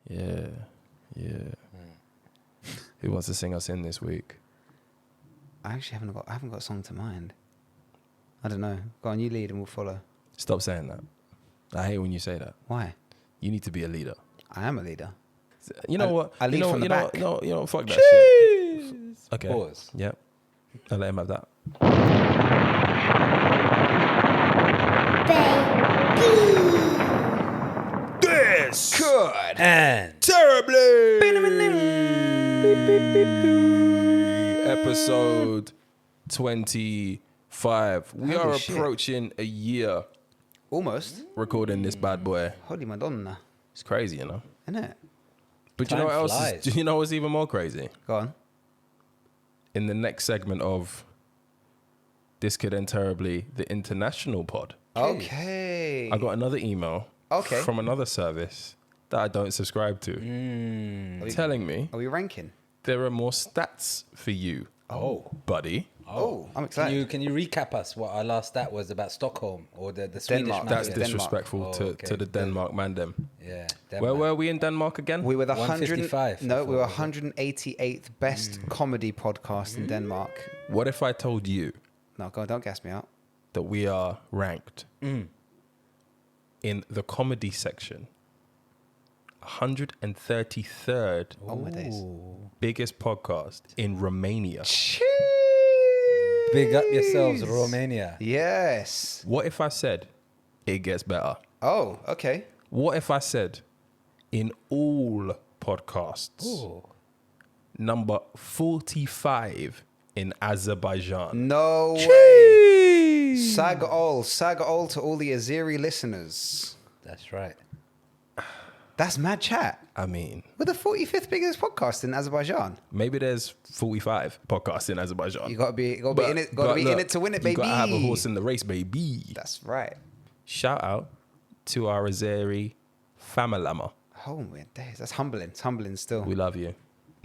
Yeah. Who wants to sing us in this week? I actually haven't got a song to mind. I don't know. Go on, you lead and we'll follow. Stop saying that. I hate when you say that. Why? You need to be a leader. I am a leader. You know what? I lead from the back. Fuck that shit. Okay. Pause. Yep. I'll let him have that. This Good. And terribly episode 25. We Holy are shit. approaching a year Almost. recording this bad boy. Holy Madonna. It's crazy, you know. Isn't it? But you know Time what else? flies. Do you know what's even more crazy? Go on. In the next segment of This Could End Terribly, the international pod, Okay. I got another email Okay. from another service that I don't subscribe to, telling me Are we ranking? there are more stats for you, buddy. Oh, I'm excited. Can you recap us what our last stat was about Stockholm or the Swedish Denmark. man? That's Denmark. disrespectful Oh, to okay. the Denmark man them. Yeah. Where Denmark. were we in Denmark again? We were the 155, No, we were I thought. 188th best comedy podcast in Denmark. What if I told you No, go on, don't gas me out. that we are ranked in the comedy section 133rd Oh my days. biggest podcast in Romania? Big up yourselves, Romania. Yes. What if I said it gets better? Oh, okay. What if I said in all podcasts, Ooh. number 45 in Azerbaijan? No way. Sag-ol to all the Azeri listeners. That's right. That's mad chat. I mean, We're the 45th biggest podcast in Azerbaijan. maybe there's 45 podcasts in Azerbaijan. You gotta be in it. Gotta be in it to win it, baby. You gotta have a horse in the race, baby. That's right. Shout out to our Azeri familama. Oh my days. That's humbling. It's humbling still. We love you.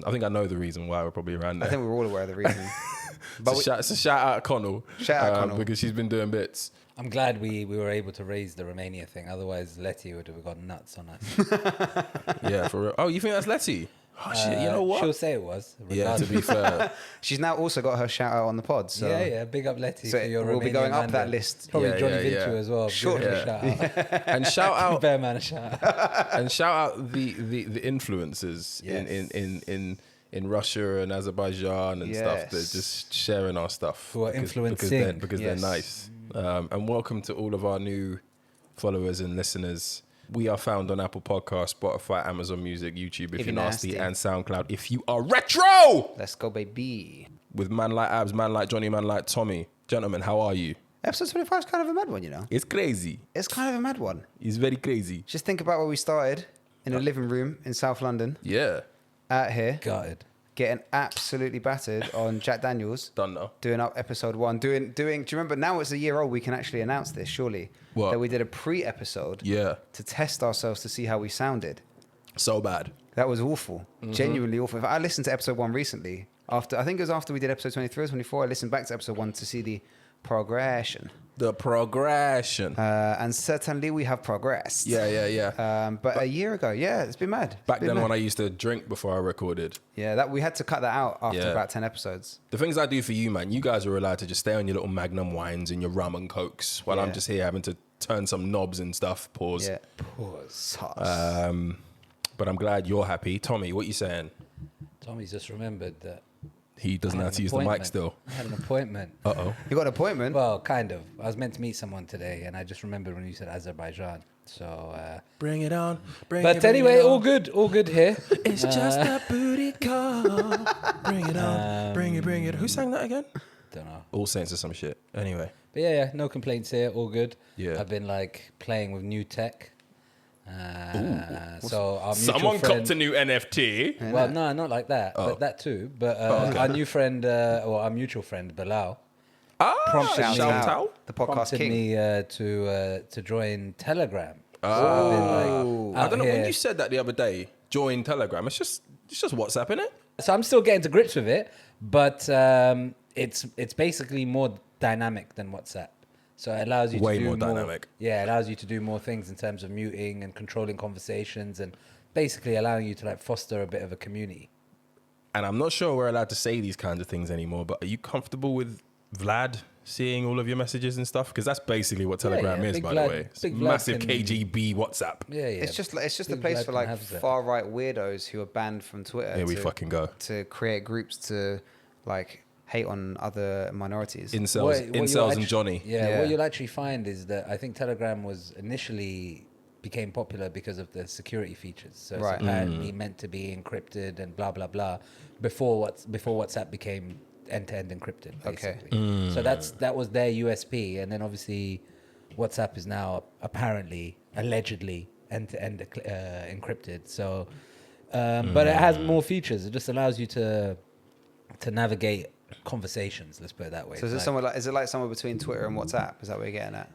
I think I know the reason why we're probably around there. I think we're all aware of the reason. But so shout out Connell. Shout out Connell. because she's been doing bits. I'm glad we were able to raise the Romania thing. Otherwise, Letty would have gone nuts on us. Yeah, for real. Oh, you think that's Letty? Oh shit, you know what? She'll say it was. Yeah, to regardless. be fair. she's now also got her shout out on the pod. So Yeah. Big up Letty So for your we'll be Romanian going up mandem. that list. Probably Yeah, Johnny yeah, Vinci yeah. as well. Sure. Give him a Yeah. shout out. And shout out Bear man a shout out. and shout out the influencers Yes. in Russia and Azerbaijan and stuff. Yes. They're just sharing our stuff Who are influencing. because Yes. they're nice. And welcome to all of our new followers and listeners. We are found on Apple Podcasts, Spotify, Amazon Music, YouTube if you're nasty, and SoundCloud if you are retro. Let's go, baby. With man like Abs, man like Johnny, man like Tommy. Gentlemen, how are you? Episode 25 is kind of a mad one, you know. It's crazy. It's kind of a mad one. It's very crazy. Just think about where we started in a living room in South London, Yeah. out here, Gutted. getting absolutely battered on Jack Daniels. Done now. Doing up episode 1. Do you remember now it's a year old? We can actually announce this, surely. What? That we did a pre-episode Yeah. to test ourselves to see how we sounded. So bad. That was awful. Genuinely awful. I listened to episode 1 recently. I think it was after we did episode 23 or 24. I listened back to episode 1 to see the progression. The progression. And certainly we have progressed. Yeah. But a year ago, yeah, it's been mad. Back then when I used to drink before I recorded. Yeah, that we had to cut that out after Yeah. about 10 episodes. The things I do for you, man, you guys are allowed to just stay on your little Magnum wines and your rum and cokes while I'm Yeah. just here having to turn some knobs and stuff. Pause. Yeah. Pause. Sauce. But I'm glad you're happy. Tommy, what you saying? Tommy's just remembered that He doesn't I know had how to an use the mic appointment. still. I had an appointment. Uh-oh. You got an appointment? Well, kind of. I was meant to meet someone today, and I just remembered when you said Azerbaijan. So, Bring it on. but anyway, all good here. It's just a booty call. Bring it on. Bring it. Who sang that again? Don't know. All Saints or some shit. Anyway. But yeah, no complaints here. All good. Yeah. I've been like playing with new tech. So our mutual Someone friend, copped a new NFT. well, no, not like that, but that too. But our new friend, or our mutual friend, Bilal, prompted me- shout out. The podcast prompted king. me to join Telegram. Oh. out I don't know. When here- you said that the other day, join Telegram. It's just WhatsApp, innit? So I'm still getting to grips with it, but it's basically more dynamic than WhatsApp. So it allows you Way to do more dynamic. Yeah, it allows you to do more things in terms of muting and controlling conversations and basically allowing you to like foster a bit of a community. And I'm not sure we're allowed to say these kinds of things anymore, but are you comfortable with Vlad seeing all of your messages and stuff? Because that's basically what Telegram is, Big by Vlad- the way. It's Big Vlad massive can- KGB WhatsApp. Yeah, yeah. It's just a Big place Vlad for can like have that. far right weirdos who are banned from Twitter. Here we fucking go. To create groups to like hate on other minorities. Incels, What you'll incels and actu- Johnny. Yeah, what you'll actually find is that I think Telegram was initially became popular because of the security features. So Right. it's apparently meant to be encrypted and blah blah blah before WhatsApp became end-to-end encrypted, basically. So that was their USP, and then obviously WhatsApp is now apparently allegedly end-to-end encrypted. So, but it has more features. It just allows you to navigate conversations. Let's put it that way. So is it like somewhere between Twitter and WhatsApp? Is that what you're getting at?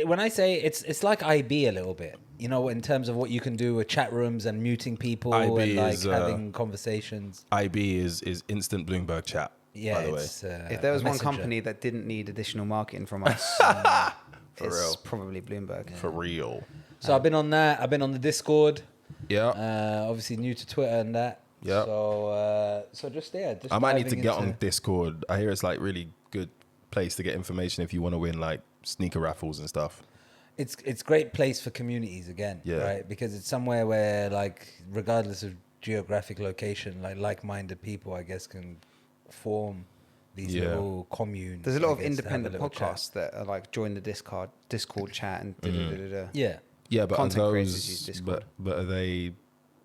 When I say it's like IB a little bit, you know, in terms of what you can do with chat rooms and muting people IB and like is, having conversations. IB is instant Bloomberg chat. Yeah, by the way. If there was one Messenger. company that didn't need additional marketing from us, For it's real. probably Bloomberg. For real. So I've been on that. I've been on the Discord. Yeah. Obviously new to Twitter and that. Yeah. So just there. Just I might need to diving get into- on Discord. I hear it's like really good place to get information if you want to win like sneaker raffles and stuff. It's great place for communities again, Yeah. right? Because it's somewhere where like regardless of geographic location, like-minded people, I guess, can form these Yeah. little communes. There's a lot I of guess, to have a independent little chat. podcasts that are like join the Discord chat and da-da-da-da-da. Yeah. Yeah, but Content are creators use those, Discord. but are they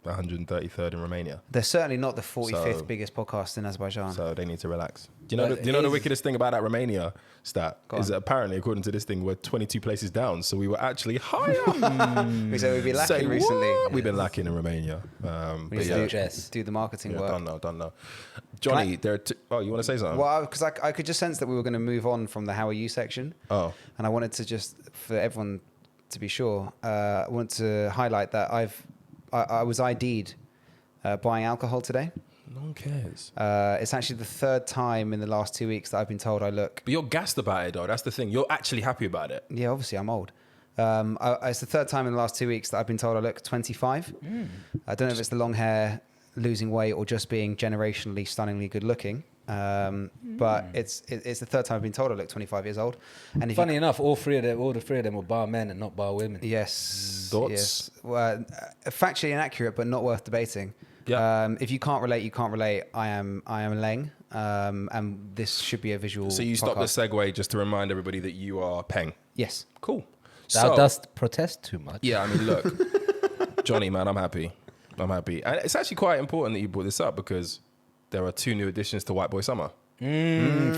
133rd in Romania? They're certainly not the 45th So- biggest podcast in Azerbaijan. So they need to relax. Do you know? But Do you know it the is- wickedest thing about that Romania stat Go is on. that apparently, according to this thing, we're 22 places down, so we were actually higher. We said we'd be lacking Say recently. what? We've been lacking in Romania. We But need yeah, to Jess. do the marketing yeah, work. don't know. Johnny, there are oh, you want to say something? Well, because I could just sense that we were going to move on from the how are you section. Oh, And I wanted to just, for everyone to be sure, I want to highlight that I was ID'd buying alcohol today. no one cares. It's actually the third time in the last 2 weeks that I've been told I look. But you're gassed about it, though. That's the thing. You're actually happy about it. Yeah, obviously I'm old. It's the third time in the last 2 weeks that I've been told I look 25. I don't know if it's the long hair, losing weight, or just being generationally stunningly good looking. But it's the third time I've been told I look 25 years old. And if Funny enough, all the three of them were bar men and not bar women. Yes. Thoughts? Yes. Well, factually inaccurate, but not worth debating. Yeah. If you can't relate, you can't relate. I am Leng, and this should be a visual. So you stop the podcast. segue just to remind everybody that you are Peng. Yes. Cool. Thou dost protest too much. Yeah, I mean, look, Johnny, man, I'm happy. And it's actually quite important that you brought this up because there are 2 new additions to White Boy Summer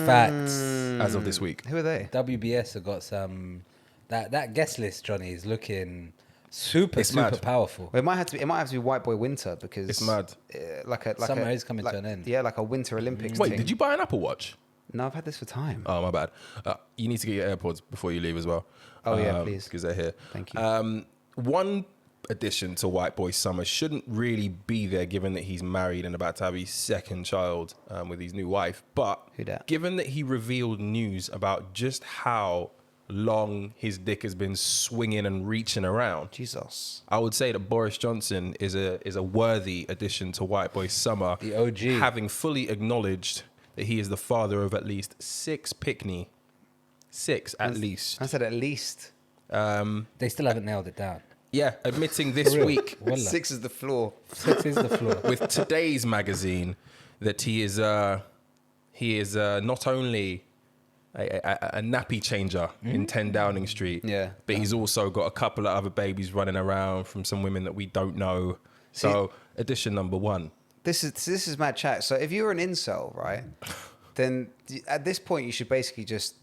Facts. as of this week. Who are they? WBS have got some. That guest list, Johnny, is looking super It's mad. powerful. Well, it might have to be White Boy Winter because It's mad. Summer is coming to an end. Yeah, like a Winter Olympics. Wait, thing. did you buy an Apple Watch? No, I've had this for time. Oh, my bad. You need to get your AirPods before you leave as well. Oh, yeah, please. Because they're here. Thank you. One addition to White Boy Summer shouldn't really be there given that he's married and about to have his second child with his new wife. But Who dat? given that he revealed news about just how long his dick has been swinging and reaching around, Jesus. I would say that Boris Johnson is a worthy addition to White Boy Summer. The OG. Having fully acknowledged that he is the father of at least 6 Pickney. 6 at least. I said at least. They still haven't nailed it down. Yeah, admitting this week Wallah. 6 is the floor. 6 is the floor. with today's magazine that he is not only a nappy changer in 10 Downing Street, Yeah. but he's also got a couple of other babies running around from some women that we don't know. So, addition number 1. This is mad chat. So if you're an incel, right, then at this point you should basically just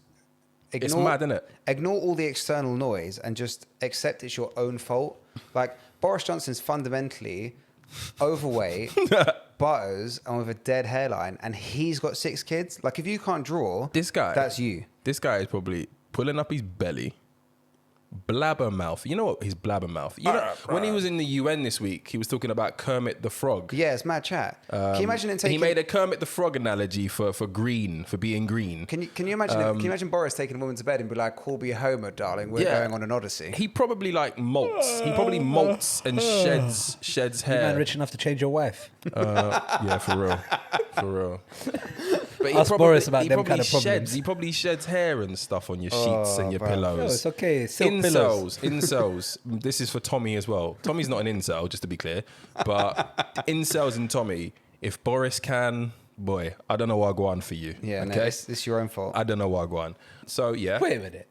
ignore. It's mad, isn't it? Ignore all the external noise and just accept it's your own fault. Like Boris Johnson's fundamentally overweight, butters, and with a dead hairline, and he's got 6 kids. Like if you can't draw, This guy, that's you. This guy is probably pulling up his belly Blabbermouth. You know what? He's Blabbermouth. You know, when he was in the UN this week, he was talking about Kermit the Frog. Yeah, it's mad chat. Can you imagine him taking... He made a Kermit the Frog analogy for green, for being green. Can you imagine can you imagine Boris taking a woman to bed and be like, call me a homo, darling, we're going on an odyssey? He probably like molts. He probably molts and sheds hair. You man rich enough to change your wife? Yeah, for real. But Ask Boris about them kind of problems. He probably sheds hair and stuff on your sheets and your pillows. No, it's okay. Silk pillows. Incels. This is for Tommy as well. Tommy's not an incel, just to be clear. But incels and Tommy, if Boris can, boy, I don't know what I go on for you. Yeah, okay? no, it's your own fault. I don't know what I go on. So, yeah. Wait a minute.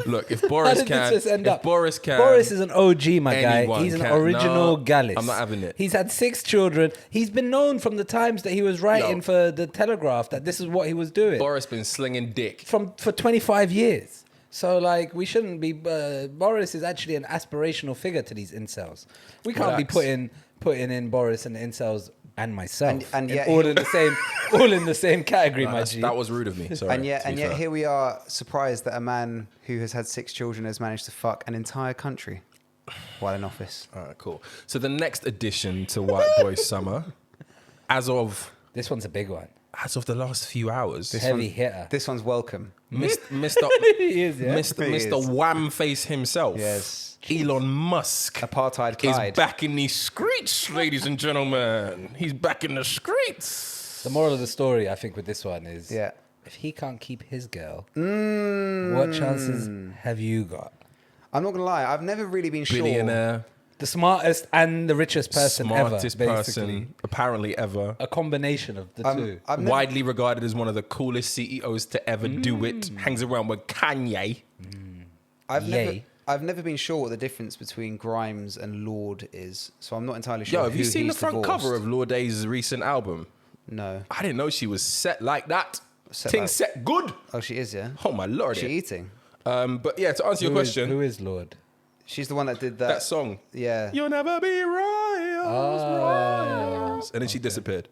Look, if Boris Boris is an OG, my guy. He's an original Gallus. I'm not having it. He's had 6 children. He's been known from the times that he was writing for the Telegraph that this is what he was doing. Boris been slinging dick for 25 years. So, like, we shouldn't be... Boris is actually an aspirational figure to these incels. We can't be putting in Boris and the incels and myself and yet all in the same category, my G. That was rude of me. Sorry. And yet here we are, surprised that a man who has had 6 children has managed to fuck an entire country while in office. All right, cool. So the next addition to White Boy Summer, as of... This one's a big one. As of the last few hours. Heavy hitter. This one's welcome. Mr. He is, yeah. Mr. Wham Face himself. Yes. Elon Musk. Apartheid Clyde. Is back in these streets, ladies and gentlemen. He's back in the streets. The moral of the story, I think, with this one is if he can't keep his girl, what chances have you got? I'm not going to lie. I've never really been Billionaire. sure. The smartest and the richest person Smartest ever, person, apparently ever. A combination of the two. Widely regarded as one of the coolest CEOs to ever do it. Hangs around with Kanye. I've never been sure what the difference between Grimes and Lorde is, so I'm not entirely sure. Yo, have you seen the front cover of Lorde's recent album? No. I didn't know she was set like that. Set good. Oh, she is, yeah? Oh, my lord. Is she eating? But yeah, to answer your question. Who is Lorde? She's the one that did that song. Yeah. You'll never be royals. And then she disappeared.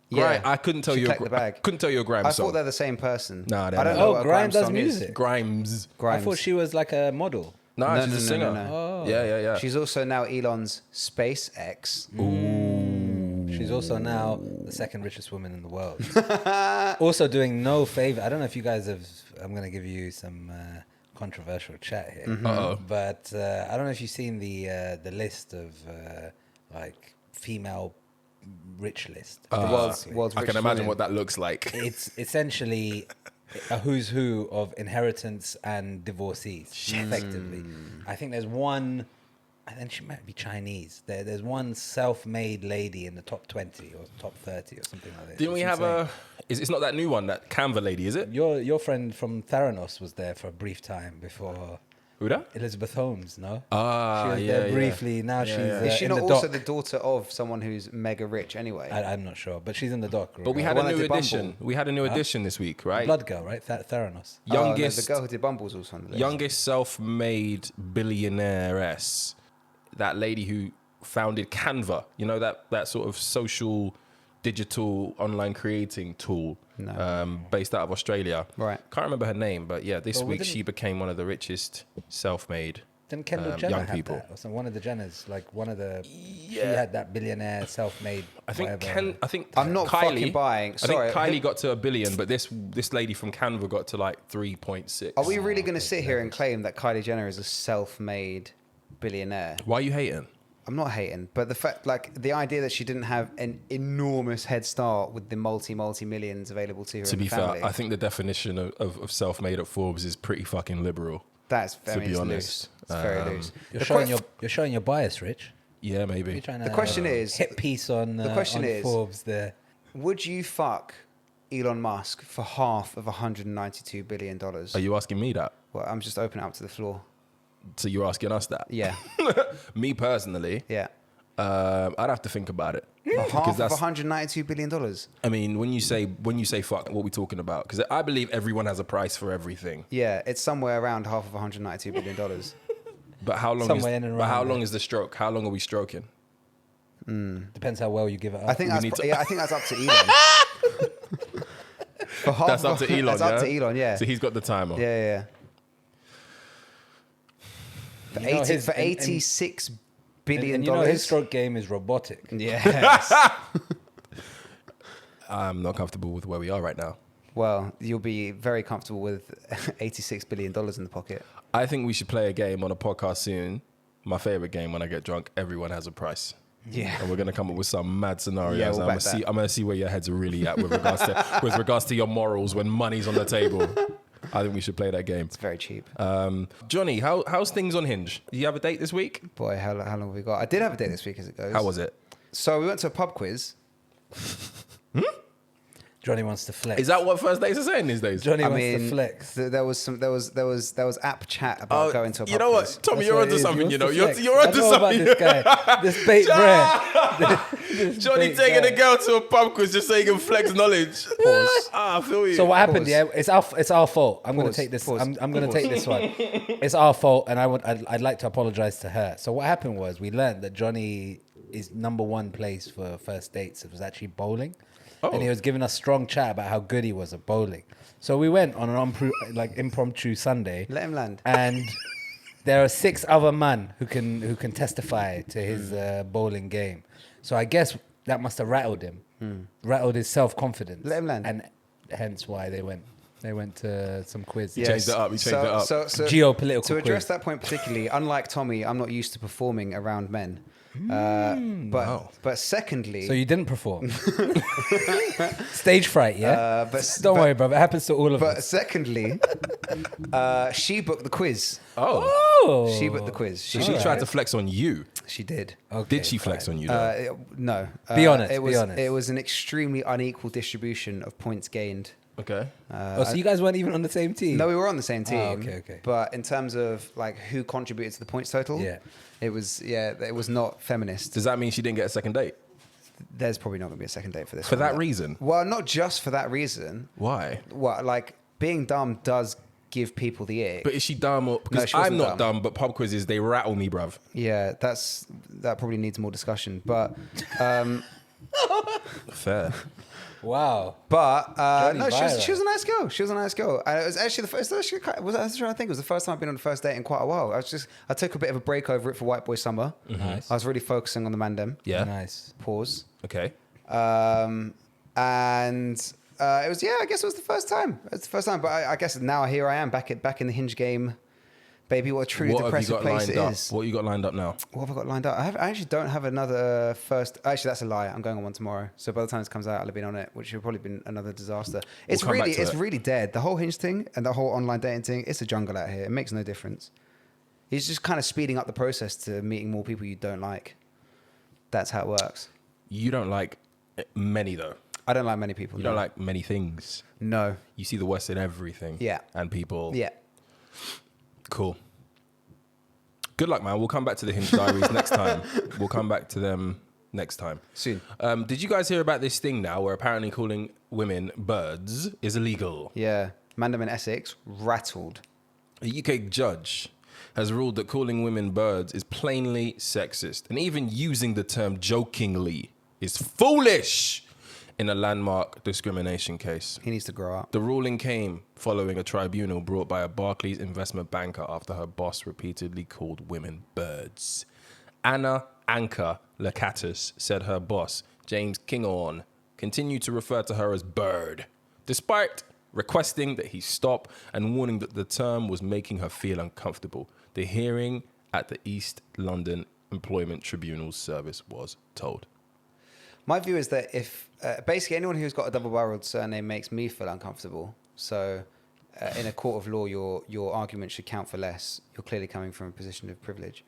Yeah. I couldn't tell you. I couldn't tell you a Grimes song. I thought they're the same person. No, I don't know what Grimes does song music. Is. Grimes. I thought she was like a model. No, she's a singer. No. Oh. Yeah. She's also now Elon's SpaceX. Ooh. She's also now the second richest woman in the world. Also doing no favor. I don't know if you guys have... I'm going to give you some controversial chat here. Uh-oh. But I don't know if you've seen the list of like female rich list. The world's I can imagine what that looks like. It's essentially a who's who of inheritance and divorcees, effectively. I think there's one... I think she might be Chinese. There's one self-made lady in the top 20 or top 30 or something like that. Didn't we have it's not that new one, that Canva lady, is it? Your friend from Theranos was there for a brief time before. Who that? Elizabeth Holmes, no? She was there briefly. Now she's is she in not the also doc. the daughter of someone who's mega rich anyway? I'm not sure, but she's in the doc. But we had a new edition. We had a new edition this week, right? Blood Girl, right? Theranos. Youngest. No, the girl who did Bumble's also on the list. Youngest self-made billionairess. That lady who founded Canva, you know, that sort of social, digital, online creating tool, based out of Australia. Right. Can't remember her name, but yeah, this week she became one of the richest self-made Didn't Kendall Jenner young have people. that? Or some, one of the Jenners, like one of the... She had that billionaire self-made... I think I'm not Kylie, fucking buying. Sorry. I think Kylie got to $1 billion, but this lady from Canva got to like 3.6. Are we really going to sit here and claim that Kylie Jenner is a self-made billionaire? Why are you hating? I'm not hating, but the fact, like, the idea that she didn't have an enormous head start with the multi-millions available to her. To be fair, I think the definition of self-made at Forbes is pretty fucking liberal. That's very to be honest. Loose. It's very loose. You're showing your bias, Rich. Yeah, maybe. You're trying the question is hit piece on Forbes there. Would you fuck Elon Musk for half of $192 billion? Are you asking me that? Well, I'm just opening up to the floor. So you're asking us that? Yeah. Me personally, yeah. I'd have to think about it. For half of $192 billion? I mean, when you say fuck, what are we talking about? Because I believe everyone has a price for everything. Yeah, it's somewhere around half of $192 billion. But how long long is the stroke? How long are we stroking? Depends how well you give it up. I think that's up to Elon. That's up to Elon, That's up to Elon, yeah. So he's got the timer. Yeah. For, You know, 80, his- for and- and- $86 billion. And you know his stroke game is robotic. Yes. I'm not comfortable with where we are right now. Well, you'll be very comfortable with $86 billion in the pocket. I think we should play a game on a podcast soon. My favorite game when I get drunk, everyone has a price. Yeah. And we're gonna come up with some mad scenarios. Yeah, we'll I'm back gonna that. I'm gonna see where your heads are really at with regards to your morals when money's on the table. I think we should play that game. It's very cheap. Johnny, how's things on Hinge? Do you have a date this week? Boy, how long have we got? I did have a date this week as it goes. How was it? So we went to a pub quiz. Johnny wants to flex. Is that what first dates are saying these days? Johnny I wants mean, to flex. there was app chat about going to a pub You know quiz. what, Tommy, That's you're what onto it is. something. He You know, wants to you're flex. onto I know about something. this guy, this bait bread. Johnny taking a girl to a pub quiz just so he can flex knowledge. Pause. I feel you. So what happened? Pause. Yeah, it's our fault. I'm going to Pause. take this. Pause. I'm going to take this one. It's our fault, and I'd like to apologize to her. So what happened was we learned that Johnny is number one place for first dates. It was actually bowling, and he was giving us strong chat about how good he was at bowling. So we went on an impromptu Sunday. Let him land. And there are 6 other men who can testify to his bowling game. So I guess that must have rattled him, rattled his self-confidence. Let him land. And hence why they went to some quiz. Yeah. changed it up, he changed it up. So Geopolitical to address quiz. that point particularly, unlike Tommy, I'm not used to performing around men. But secondly, So you didn't perform. Stage fright, yeah? Don't worry, brother. It happens to all of but us. secondly, she booked the quiz. Oh. She booked the quiz. So she tried to flex on you. She did. Okay, Did she flex fine. on you though? No. Be honest, It be was, honest. It was an extremely unequal distribution of points gained. Okay. So you guys weren't even on the same team? No, we were on the same team. okay. But in terms of like who contributed to the points total, Yeah. it was not feminist. Does that mean she didn't get a second date? There's probably not going to be a second date for this. For one. that reason? Well, not just for that reason. Why? Well, like being dumb does give people the ick. But is she dumb or... Because she I'm wasn't not dumb. dumb, but pub quizzes, they rattle me, bruv. Yeah, that probably needs more discussion. But Fair. Wow. no, she Viral. was a nice girl. She was a nice girl. And it was actually the first. I was trying to think. It was the first time I've been on a first date in quite a while. I took a bit of a break over it for White Boy Summer. Nice. I was really focusing on the mandem. Yeah. Nice. Pause. Okay. And it was, I guess it was the first time. It's the first time. But I guess now here I am back in the Hinge game. Baby, what a truly What have you depressive got place lined it up? is. What you got lined up now? What have I got lined up? I actually don't have another first. Actually, that's a lie. I'm going on one tomorrow. So by the time this comes out, I'll have been on it, which will probably be another disaster. It's come back really, to it's it. really dead. The whole Hinge thing and the whole online dating thing. It's a jungle out here. It makes no difference. It's just kind of speeding up the process to meeting more people you don't like. That's how it works. You don't like many, though. I don't like many people. You no. don't like many things. No. You see the worst in everything. Yeah. And people. Yeah. Cool. Good luck, man. We'll come back to the Hinge Diaries next time. We'll come back to them next time. Soon. Did you guys hear about this thing now where apparently calling women birds is illegal? Yeah. Mandem in Essex rattled. A UK judge has ruled that calling women birds is plainly sexist, and even using the term jokingly is foolish in a landmark discrimination case. He needs to grow up. The ruling came following a tribunal brought by a Barclays investment banker after her boss repeatedly called women birds. Anna Anka Lakatos said her boss, James Kinghorn, continued to refer to her as bird, despite requesting that he stop and warning that the term was making her feel uncomfortable. The hearing at the East London Employment Tribunal Service was told. My view is that if basically anyone who's got a double-barreled surname makes me feel uncomfortable. So in a court of law, your argument should count for less. You're clearly coming from a position of privilege.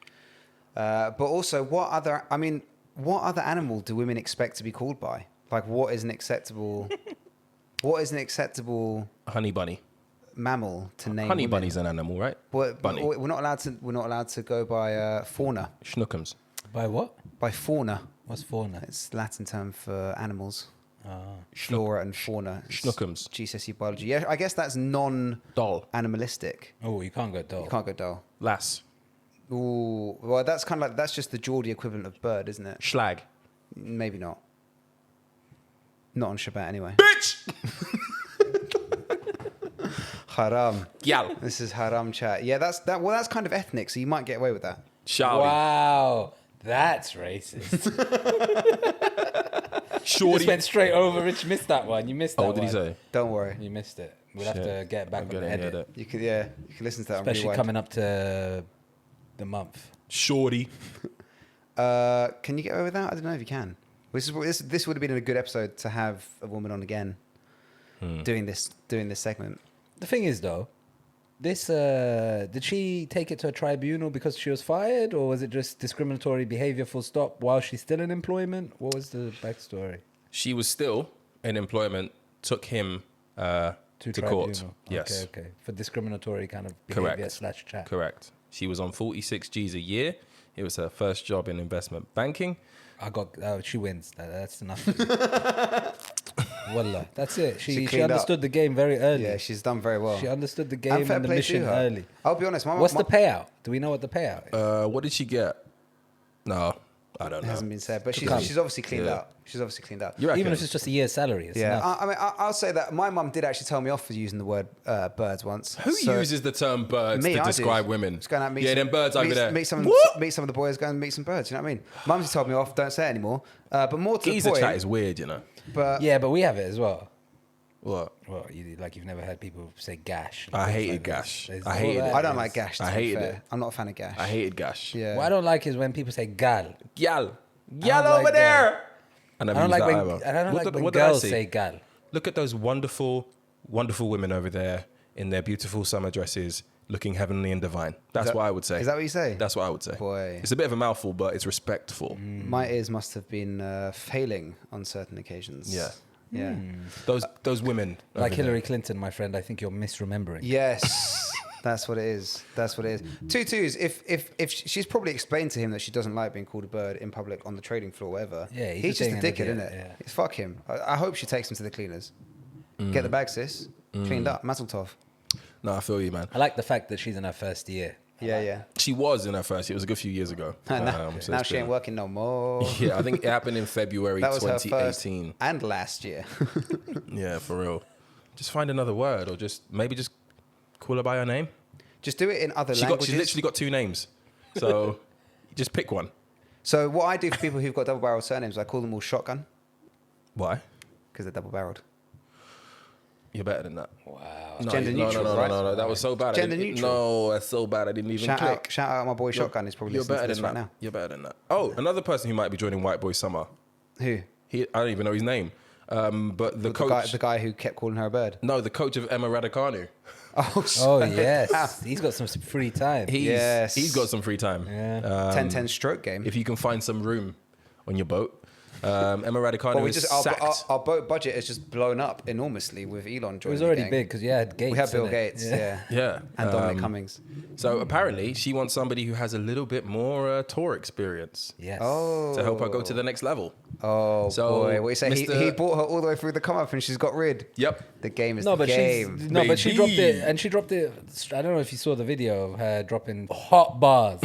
But also, what other animal do women expect to be called by? Like, what is an acceptable Honey bunny. mammal to name? Honey women? bunny's an animal, right? Bunny. We're not allowed to go by fauna. Schnookums. By what? By fauna. What's fauna? It's Latin term for animals. Flora and fauna. It's Schnookums. GCSE biology. Yeah, I guess that's non-animalistic. Doll. Oh, you can't go doll. You can't go doll. Lass. Ooh, well, that's kind of like, that's just the Geordie equivalent of bird, isn't it? Schlag. Maybe not. Not on Shabbat anyway. Bitch! Haram. Gal. This is haram chat. Yeah, that's kind of ethnic, so you might get away with that. Shawty. Wow, that's racist. Shorty. Just went straight over. Rich missed that one. You missed that What did he one. say? Don't worry. You missed it. We'll have Shit. to get back on the edit. You can listen to that. Especially on coming up to the month. Shorty. Can you get away with that? I don't know if you can. This would have been a good episode to have a woman on again, doing this segment. The thing is, though, this did she take it to a tribunal because she was fired, or was it just discriminatory behavior full stop while she's still in employment? What was the backstory? She was still in employment, took him to court. tribunal. Yes. Okay. For discriminatory kind of behavior Correct. / chat. Correct. She was on 46 G's a year. It was her first job in investment banking. She wins. That's enough. Wallah, that's it. She cleaned understood the game very early. Yeah, she's done very well. She understood the game And fair and the play to mission her. early. I'll be honest. What's the payout? Do we know what the payout is? What did she get? No, I don't It know. hasn't been said, but she's come. obviously cleaned Yeah. out. She's obviously cleaned out. You reckon? Even if it's just a year's salary, it's Yeah, enough. I mean, I'll say that my mum did actually tell me off for using the word birds once. Who So- uses the term birds Me, to I do. describe women? Just going out and meet Yeah, some, them birds over there. Meet some of the boys, go and meet some birds. You know what I mean? Mum's told me off. Don't say it anymore. But more to Geezer the point. chat is weird, you know. But Yeah, but we have it as well. What? Well, you've never heard people say gash. and I things hated like this. gash. There's I all hated that. it. I don't like gash. To I be hated fair. it. I'm not a fan of gash. I hated gash. Yeah. What I don't like is when people say gal. Gal. I Gal don't over like there. I don't like when girls say gal. Look at those wonderful, wonderful women over there in their beautiful summer dresses, looking heavenly and divine. That's what I would say. Is that what you say? That's what I would say. Boy. It's a bit of a mouthful, but it's respectful. My ears must have been failing on certain occasions. Yeah. Yeah. Those women. Like over Hillary Clinton, my friend, I think you're misremembering. Yes. That's what it is. That's what it is. 2-2s. If she's probably explained to him that she doesn't like being called a bird in public on the trading floor, or whatever. Yeah, he's just a being an dickhead, idiot, isn't it? yeah. Fuck him. I hope she takes him to the cleaners. Get the bag, sis. Cleaned up. Mazel tov. No, I feel you, man. I like the fact that she's in her first year. Yeah. She was in her first. It was a good few years ago. Now So now it's she ain't been- working no more. Yeah, I think it happened in February That was her first 2018. and last year. Yeah, for real. Just find another word, or maybe just call her by her name. Just do it in other She's languages. literally got two names, so just pick one. So what I do for people who've got double-barreled surnames, I call them all shotgun Why? because they're double-barreled. You're better than that. Wow. No, gender no, neutral, no, right? No, that was so bad. Gender I didn't- neutral. No, that's so bad. I didn't even click. Shout out my boy Shotgun. He's probably You're listening better to this than right that. now. You're better than that. Oh, another person who might be joining White Boy Summer. Who? I don't even know his name. But the coach. The guy who kept calling her a bird. No, the coach of Emma Raducanu. Oh, Oh, yes. He's got some free time. Yes. He's got some free time. Yeah. 10-10 stroke game. If you can find some room on your boat. Emma Raducanu Well, is sacked. our boat budget has just blown up enormously with Elon joining. It was the already gang. big because you had Gates. We had Bill innit? Gates, yeah. Yeah. And Dominic Cummings. So apparently she wants somebody who has a little bit more tour experience Yes. Oh. to help her go to the next level. Oh, So, boy. What you say? Mr. He brought her all the way through the come up and she's got rid. Yep. The game is No, the but game. but she dropped Baby. it, and she dropped it. I don't know if you saw the video of her dropping hot bars,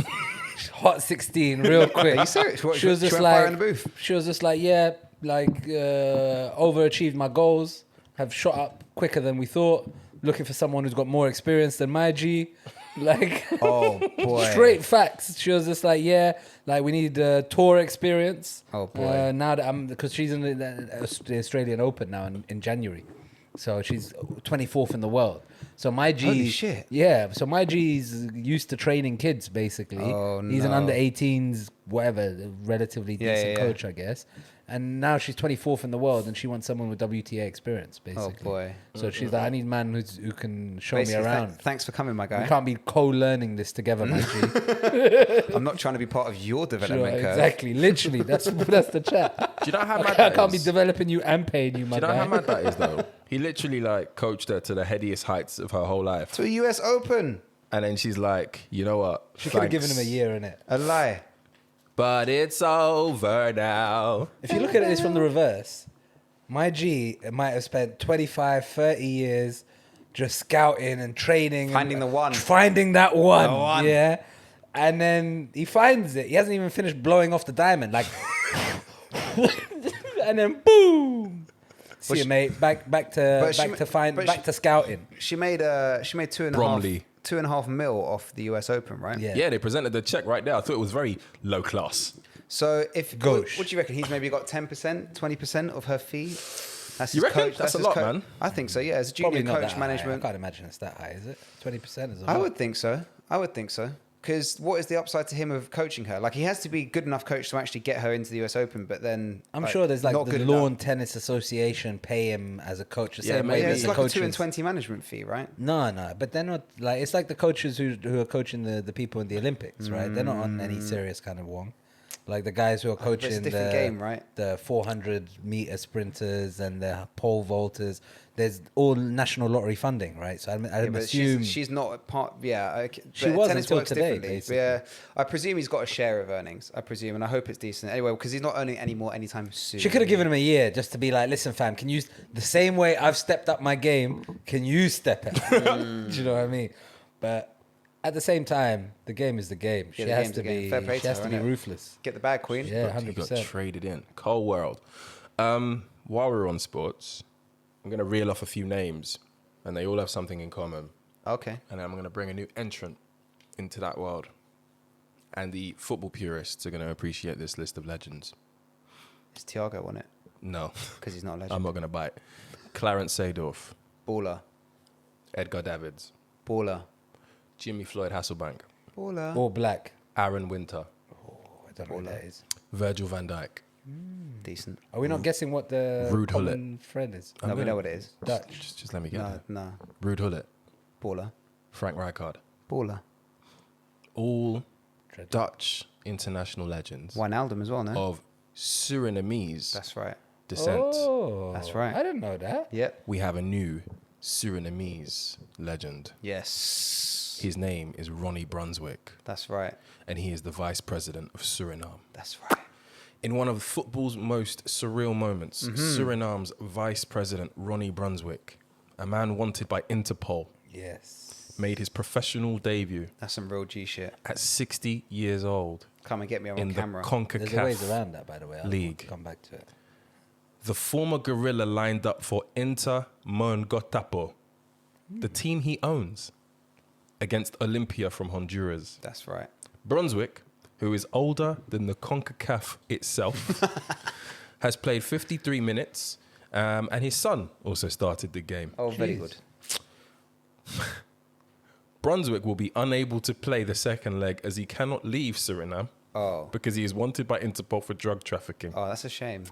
hot 16, real quick. Are you serious? What, She was she just went fire like, in the booth? she was just like, yeah, like overachieved my goals, have shot up quicker than we thought. Looking for someone who's got more experience than my G. Like, Oh, boy. straight facts. She was just like, yeah, like we need tour experience. Oh, boy. Now that because she's in the Australian Open now in January, so she's 24th in the world. So my G, Holy shit. yeah. So my G's used to training kids basically. Oh, He's an no. under 18s, whatever, relatively Yeah, decent yeah, yeah. coach, I guess. And now she's 24th in the world, and she wants someone with WTA experience, Oh, basically. boy. So she's like, I need a man who can show Basically, me around. thanks for coming, my We guy. can't be co-learning this together, my G. I'm not trying to be part of your Sure, development curve. exactly, literally. That's the chat. Do you know how mad I that can't be is? developing you and paying you, my Do you know guy. how mad that is, though? He literally like coached her to the headiest heights of her whole life, To a US Open. and then she's like, you know what? She could have given him a Thanks. year in it. A lie. But it's over now. If you look at this from the reverse, my G might have spent 25, 30 years just scouting and training. Finding the one. Finding that one. The one. Yeah. And then he finds it. He hasn't even finished blowing off the diamond. Like, and then boom. See you, mate. Back to scouting. She made 2.5 mil off the US Open, right? Yeah, they presented the check right there. I thought it was very low class. So what Gauche. do you reckon? He's maybe got 10%, 20% of her fee. That's You his reckon? coach. That's a his lot, man. I think so. Yeah, as a Probably junior not coach that management. high. I can't imagine it's that high. Is it 20%? Is a I lot. would think so. Because what is the upside to him of coaching her? Like, he has to be good enough coach to actually get her into the US Open, but then I'm sure there's like not the good Lawn enough. Tennis Association pay him as a coach. The Yeah, same maybe. way Yeah, that it's the like a coaches. 2 and 20 management fee, right? No, but they're not like it's like the coaches who are coaching the people in the Olympics, right? They're not on any serious kind of wong. Like the guys who are but it's a coaching different game, right? the 400-meter sprinters and the pole vaulters. There's all national lottery funding, right? So I Yeah, but assume she's not a part. Yeah, okay, She but was tennis until works today, differently. basically. Yeah, I presume he's got a share of earnings. I presume, and I hope it's decent. Anyway, because he's not earning any more anytime soon. she could have given him a year just to be like, listen, fam, can you the same way I've stepped up my game? Can you step it? Do you know what I mean? But at the same time, the game is the game. Yeah, She the has game's to the game. be. Fair play She to has her, to be innit? ruthless. Get the bag, Queen. Yeah, He got 100%. traded in. Cold world. While we're on sports, I'm going to reel off a few names, and they all have something in common. Okay. And I'm going to bring a new entrant into that world. And the football purists are going to appreciate this list of legends. Is Thiago on it? No, Because he's not a legend. I'm not going to bite. Clarence Seedorf, Baller. Edgar Davids, Baller. Jimmy Floyd Hasselbank, Baller. All black. Aaron Winter, Oh, I don't know what that is. Virgil van Dijk. Decent. Are we not guessing what the Rude common friend is? No, we know what it is. Dutch. Just let me get No, there. no. Ruud Gullit, Baller. Frank Rijkaard, Baller. all Dread. Dutch international legends Wijnaldum as well, no? of Surinamese That's right. descent. Oh, That's right. I didn't know that. Yep. We have a new Surinamese legend. Yes. His name is Ronnie Brunswick, That's right. and he is the vice president of Suriname. That's right. In one of football's most surreal moments, Suriname's vice president, Ronnie Brunswick, a man wanted by Interpol, Yes. made his professional debut That's some real G shit. at 60 years old Come and get me on in camera. the There's a ways CONCACAF. around that, by the way. I'll League. come back to it. The former gorilla lined up for Inter Mongotapo, the team he owns, against Olympia from Honduras. That's right. Brunswick, who is older than the CONCACAF itself, has played 53 minutes, and his son also started the game. Oh, very Jeez. good. Brunswick will be unable to play the second leg as he cannot leave Suriname Oh. because he is wanted by Interpol for drug trafficking. Oh, that's a shame.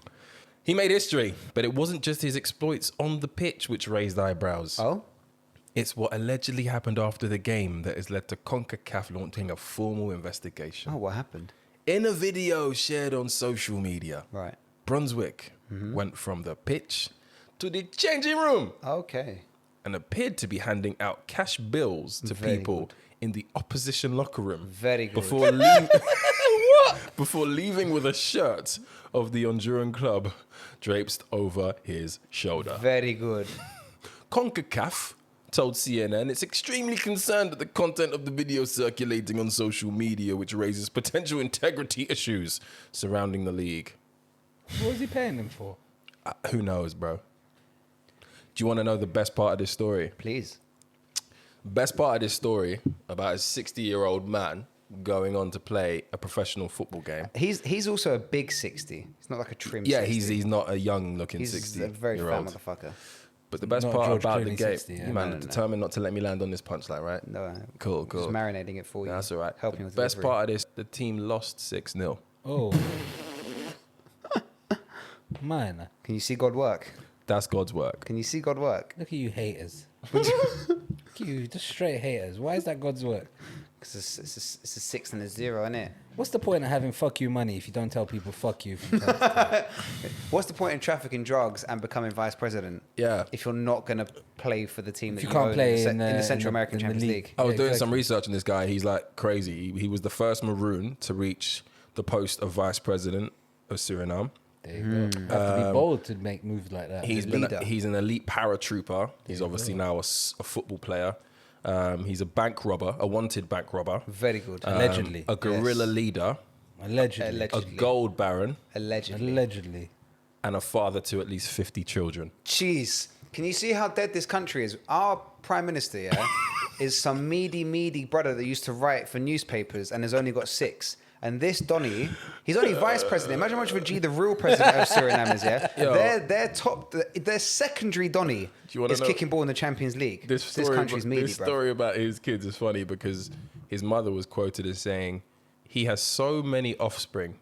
He made history, but it wasn't just his exploits on the pitch which raised eyebrows. Oh? It's what allegedly happened after the game that has led to CONCACAF launching a formal investigation. Oh, what happened? In a video shared on social media, Right. Brunswick went from the pitch to the changing room Okay. and appeared to be handing out cash bills to Very people good. in the opposition locker room. Very good. Before leaving with a shirt of the Honduran club draped over his shoulder. Very good. CONCACAF told CNN it's extremely concerned at the content of the video circulating on social media, which raises potential integrity issues surrounding the league. What was he paying him for? Who knows, bro? Do you want to know the best part of this story? Please. Best part of this story about a 60-year-old man going on to play a professional football game. He's also a big 60. He's not like a trim Yeah, 60. he's not a young-looking He's 60 a very year fat old. motherfucker. But the best Not part George about the Clooney game, 60, yeah. you man, No, no, no. determined not to let me land on this punchline, right? No, Cool. Just marinating it for you. That's all right. Helping The with best delivery. part of this, the team lost 6-0. Oh. Mine. Can you see God work? That's God's work. Can you see God work? Look at you haters. Look at you, just straight haters. Why is that God's work? Because it's a 6 and a 0, isn't it? What's the point of having fuck you money if you don't tell people fuck you from time to time? What's the point in trafficking drugs and becoming vice president Yeah. if you're not going to play for the team that you you can't own play in the in Central American in the Champions league. League? I was Yeah, doing some exactly. research on this guy. He's like crazy. He was the first Maroon to reach the post of vice president of Suriname. There you go. Have to be bold to make moves like that. He's leader. he's an elite paratrooper. He's obviously now a football player. He's a bank robber, a wanted bank robber. Very good. Allegedly. A guerrilla Yes. leader, Allegedly. a gold baron, Allegedly. Allegedly. and a father to at least 50 children. Jeez. Can you see how dead this country is? Our prime minister, yeah, is some meaty brother that used to write for newspapers and has only got 6. And this Donny, he's only vice president. Imagine how much of a G the real president of Suriname is, yeah? Their secondary Donny is kicking ball in the Champions League. This country's meaty, this story about his kids is funny because his mother was quoted as saying, he has so many offspring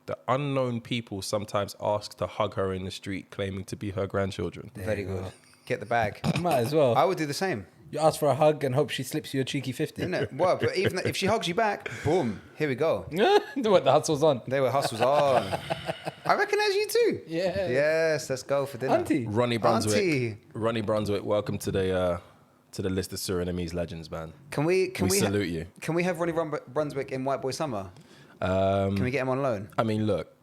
that unknown people sometimes ask to hug her in the street, claiming to be her grandchildren. Very good. Get the bag. Might as well. I would do the same. You ask for a hug and hope she slips you a cheeky 50. Isn't it? Well, but even if she hugs you back, boom, here we go. What, the hustle's on? They were hustles on. I recognise you too. Yeah. Yes, let's go for dinner. Auntie. Ronnie Brunswick. Auntie. Ronnie Brunswick, welcome to the list of Surinamese legends, man. Can we salute you. Can we have Ronnie Brunswick in White Boy Summer? Can we get him on loan? I mean, look.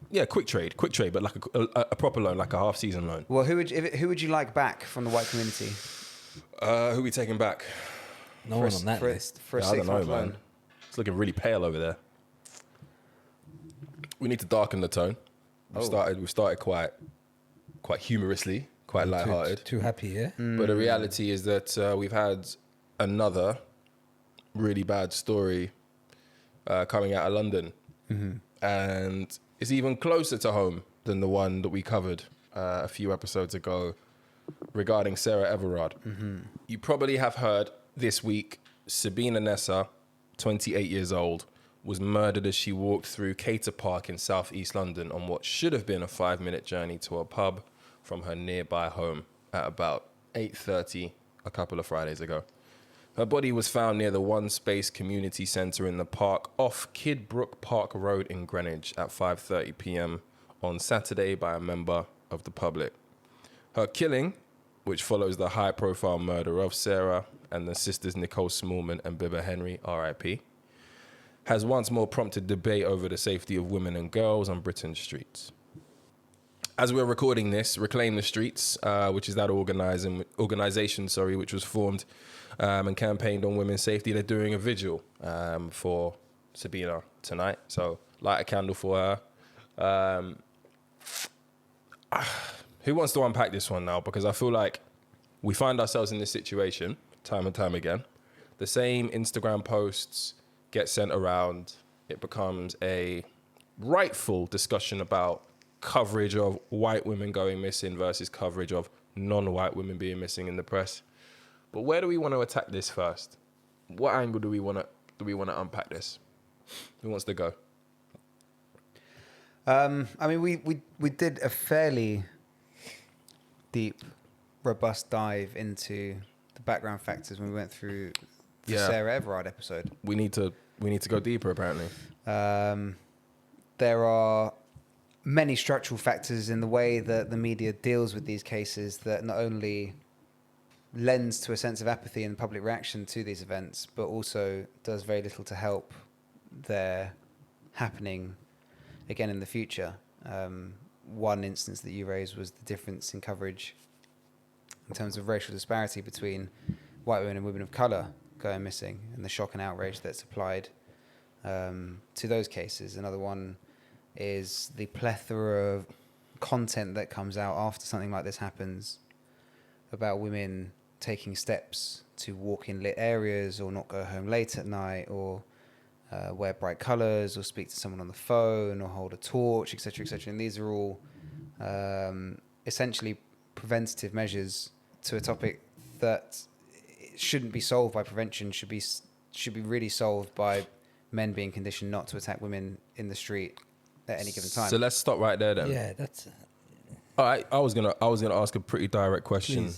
Yeah, quick trade, but like a proper loan, like a half-season loan. Well, who would you like back from the white community? Who are we taking back? No one on that list. For a 6-month loan. It's looking really pale over there. We need to darken the tone. We've started quite humorously, quite lighthearted. Too happy, yeah? But the reality is that we've had another really bad story coming out of London. And it's even closer to home than the one that we covered a few episodes ago regarding Sarah Everard. You probably have heard this week, Sabina Nessa, 28 years old, was murdered as she walked through Cater Park in southeast London on what should have been a 5-minute journey to a pub from her nearby home at about 8:30 a couple of Fridays ago. Her body was found near the One Space Community Centre in the park off Kidbrook Park Road in Greenwich at 5:30 p.m. on Saturday by a member of the public. Her killing, which follows the high-profile murder of Sarah and the sisters Nicole Smallman and Bibba Henry, R.I.P., has once more prompted debate over the safety of women and girls on Britain's streets. As we're recording this, Reclaim the Streets, which is that organisation, which was formed and campaigned on women's safety, they're doing a vigil for Sabina tonight. So light a candle for her. Who wants to unpack this one now? Because I feel like we find ourselves in this situation time and time again. The same Instagram posts get sent around. It becomes a rightful discussion about coverage of white women going missing versus coverage of non-white women being missing in the press. But where do we want to attack this first? What angle do we want to unpack this? Who wants to go? I mean, we did a fairly deep, robust dive into the background factors when we went through the Sarah Everard episode. We need to go deeper, apparently. There are many structural factors in the way that the media deals with these cases that not only lends to a sense of apathy and public reaction to these events, but also does very little to help their happening again in the future. One instance that you raised was the difference in coverage in terms of racial disparity between white women and women of colour going missing and the shock and outrage that's applied to those cases. Another one is the plethora of content that comes out after something like this happens about women taking steps to walk in lit areas or not go home late at night or wear bright colours or speak to someone on the phone or hold a torch, etc., etc. And these are all essentially preventative measures to a topic that shouldn't be solved by prevention, should be really solved by men being conditioned not to attack women in the street at any given time. So let's stop right there then. Yeah, that's... All right, I was gonna ask a pretty direct question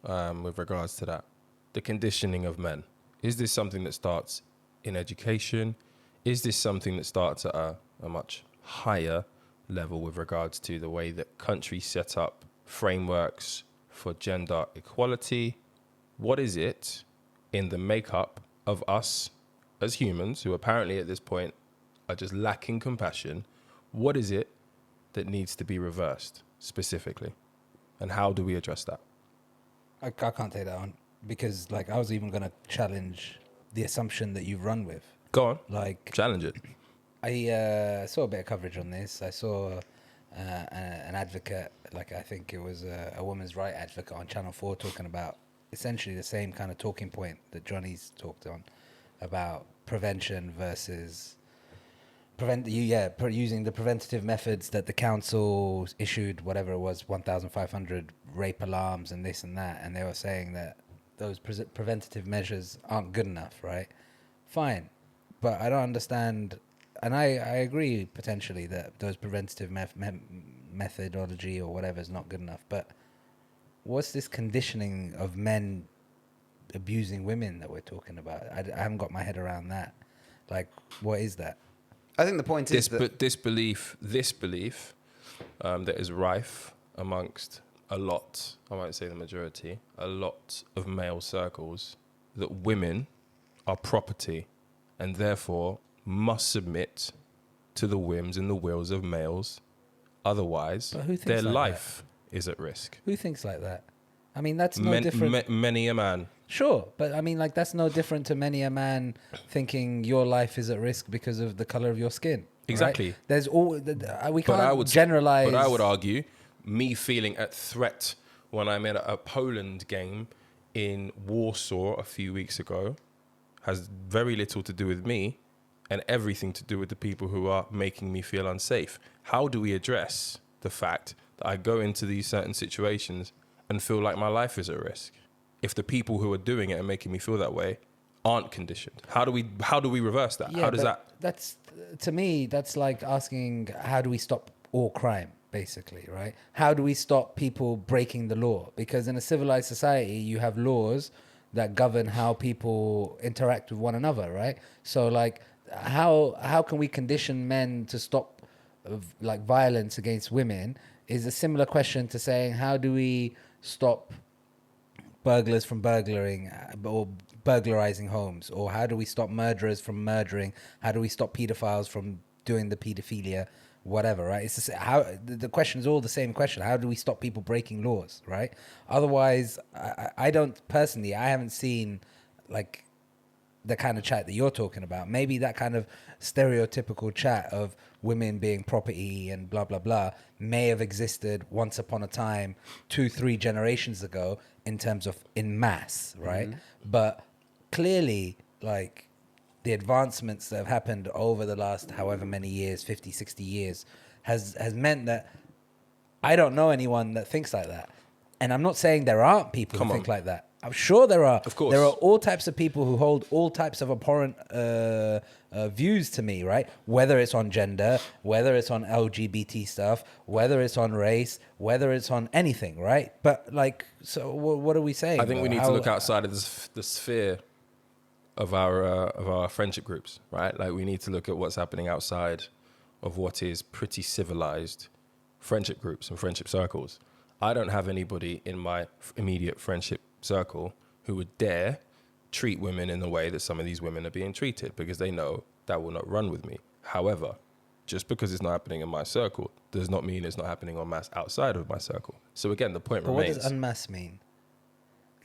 with regards to that. The conditioning of men. Is this something that starts in education? Is this something that starts at a much higher level with regards to the way that countries set up frameworks for gender equality? What is it in the makeup of us as humans, who apparently at this point are just lacking compassion? What is it that needs to be reversed specifically? And how do we address that? I can't take that on because, like, I was even going to challenge the assumption that you've run with. Go on. Like, challenge it. I saw a bit of coverage on this. I saw an advocate, like I think it was a women's right advocate on Channel 4 talking about essentially the same kind of talking point that Johnny's talked on about prevention versus using the preventative methods that the council issued, whatever it was, 1,500 rape alarms and this and that, and they were saying that those preventative measures aren't good enough, right? Fine, but I don't understand, and I agree potentially that those preventative methodology or whatever is not good enough, but what's this conditioning of men abusing women that we're talking about? I haven't got my head around that. Like, what is that? I think the point is that this belief that is rife amongst a lot, I won't say the majority, a lot of male circles, that women are property and therefore must submit to the whims and the wills of males. Otherwise, their life is at risk. Who thinks like that? I mean, that's no different. Many a man. Sure, but I mean, like, that's no different to many a man thinking your life is at risk because of the color of your skin. Exactly. Right? There's we can't generalize. But I would argue, me feeling at threat when I'm at a Poland game in Warsaw a few weeks ago has very little to do with me and everything to do with the people who are making me feel unsafe. How do we address the fact that I go into these certain situations and feel like my life is at risk if the people who are doing it and making me feel that way aren't conditioned? How do we reverse that? Yeah, how does that? That's, to me, that's like asking, how do we stop all crime, basically, right? How do we stop people breaking the law? Because in a civilized society, you have laws that govern how people interact with one another, right? So, like, how can we condition men to stop like violence against women is a similar question to saying, how do we stop burglars from burglaring or burglarizing homes? Or how do we stop murderers from murdering? How do we stop pedophiles from doing the pedophilia? Whatever, right? It's just the question is all the same question. How do we stop people breaking laws, right? Otherwise, I don't personally, I haven't seen like the kind of chat that you're talking about. Maybe that kind of stereotypical chat of women being property and blah, blah, blah may have existed once upon a time, 2-3 generations ago in terms of in mass, right? Mm-hmm. But clearly, like, the advancements that have happened over the last however many years, 50, 60 years, has meant that I don't know anyone that thinks like that. And I'm not saying there aren't people who think like that. I'm sure there are. Of course. There are all types of people who hold all types of abhorrent views to me, right? Whether it's on gender, whether it's on LGBT stuff, whether it's on race, whether it's on anything, right? But, like, so what are we saying? I think we need to look outside of the sphere of our friendship groups, right? Like, we need to look at what's happening outside of what is pretty civilized friendship groups and friendship circles. I don't have anybody in my immediate friendship circle who would dare treat women in the way that some of these women are being treated, because they know that will not run with me. However, just because it's not happening in my circle does not mean it's not happening en masse outside of my circle. So again, the point remains. What does en masse mean?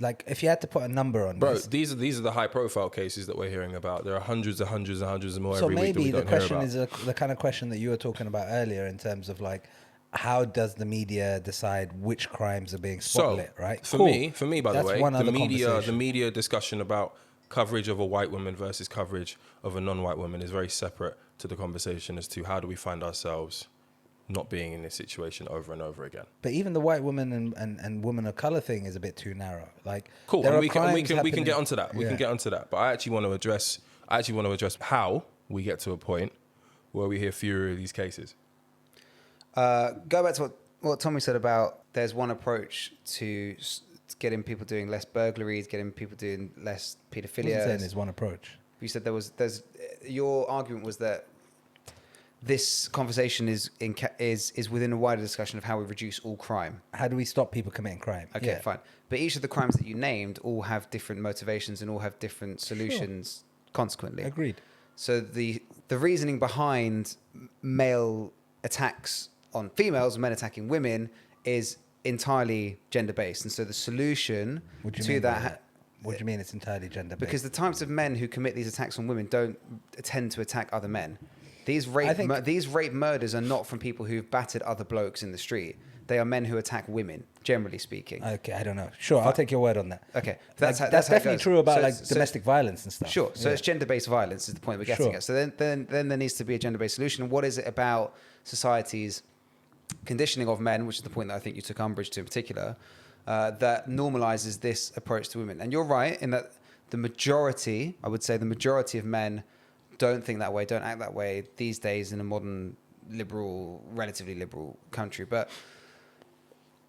Like, if you had to put a number on this. Bro, these are the high profile cases that we're hearing about. There are hundreds and hundreds and hundreds more every week that we don't hear about. So maybe the question is the kind of question that you were talking about earlier in terms of, like, how does the media decide which crimes are being spotlit, right? For me, by the way, the media discussion about coverage of a white woman versus coverage of a non-white woman is very separate to the conversation as to how do we find ourselves not being in this situation over and over again. But even the white woman and woman of color thing is a bit too narrow. Like, cool, and we can get onto that. We can get onto that. But I actually want to address how we get to a point where we hear fewer of these cases. Go back to what Tommy said about there's one approach to getting people doing less burglaries, getting people doing less paedophilia. What saying there's one approach? You said there's your argument was that this conversation is within a wider discussion of how we reduce all crime. How do we stop people committing crime? Okay, fine. But each of the crimes that you named all have different motivations and all have different solutions. Consequently. Agreed. So the reasoning behind male attacks on females and men attacking women is entirely gender-based. And so the solution to that... What do you mean it's entirely gender-based? Because the types of men who commit these attacks on women don't tend to attack other men. These rape murders are not from people who've battered other blokes in the street. They are men who attack women, generally speaking. Okay, I don't know. Sure, I'll take your word on that. Okay, that's how it definitely goes. true about domestic violence and stuff. Sure. So it's gender-based violence is the point we're getting at. So then there needs to be a gender-based solution. And what is it about society's conditioning of men, which is the point that I think you took umbrage to in particular, that normalizes this approach to women? And you're right in that I would say the majority of men don't think that way, don't act that way these days in a modern, relatively liberal country. But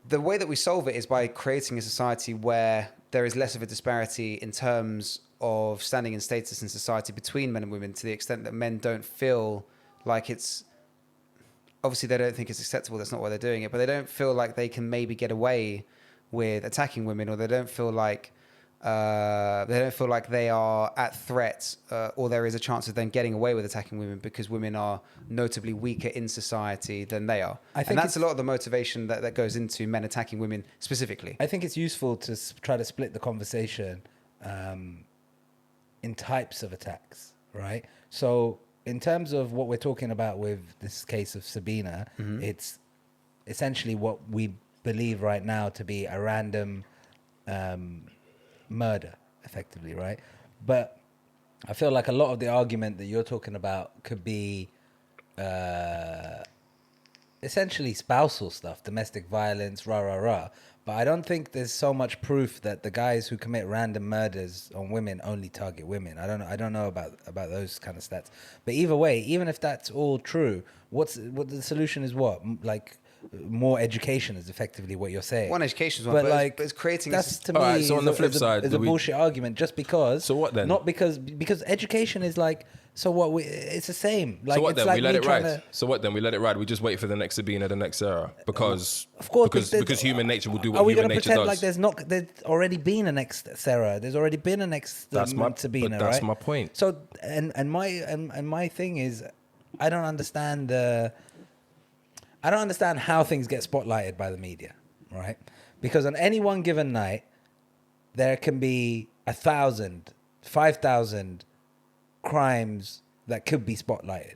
the way that we solve it is by creating a society where there is less of a disparity in terms of standing and status in society between men and women, to the extent that men don't feel like it's... Obviously, they don't think it's acceptable. That's not why they're doing it. But they don't feel like they can maybe get away with attacking women, or they don't feel like they are at threat, or there is a chance of them getting away with attacking women because women are notably weaker in society than they are. And that's a lot of the motivation that goes into men attacking women specifically. I think it's useful to try to split the conversation in types of attacks, right? So in terms of what we're talking about with this case of Sabina, it's essentially what we believe right now to be a random murder, effectively, right? But I feel like a lot of the argument that you're talking about could be essentially spousal stuff, domestic violence, rah. But I don't think there's so much proof that the guys who commit random murders on women only target women. I don't know about those kind of stats. But either way, even if that's all true, what the solution is? What, like, more education is effectively what you're saying. One education is one, but like, it's creating... That's to me, right, so on the flip side, is a bullshit argument, just because... So what then? Not because education is like... So what? It's the same. Like, so what it's then? like We let it ride. So We let it ride. We just wait for the next Sabina, the next Sarah, because of course, because human nature will do what are we human going to nature pretend does. like there's already been a next Sarah? There's already been a next Sabina, but that's right? my point. So and my thing is, I don't understand how things get spotlighted by the media, right? Because on any one given night, there can be 1,000, 5,000 crimes that could be spotlighted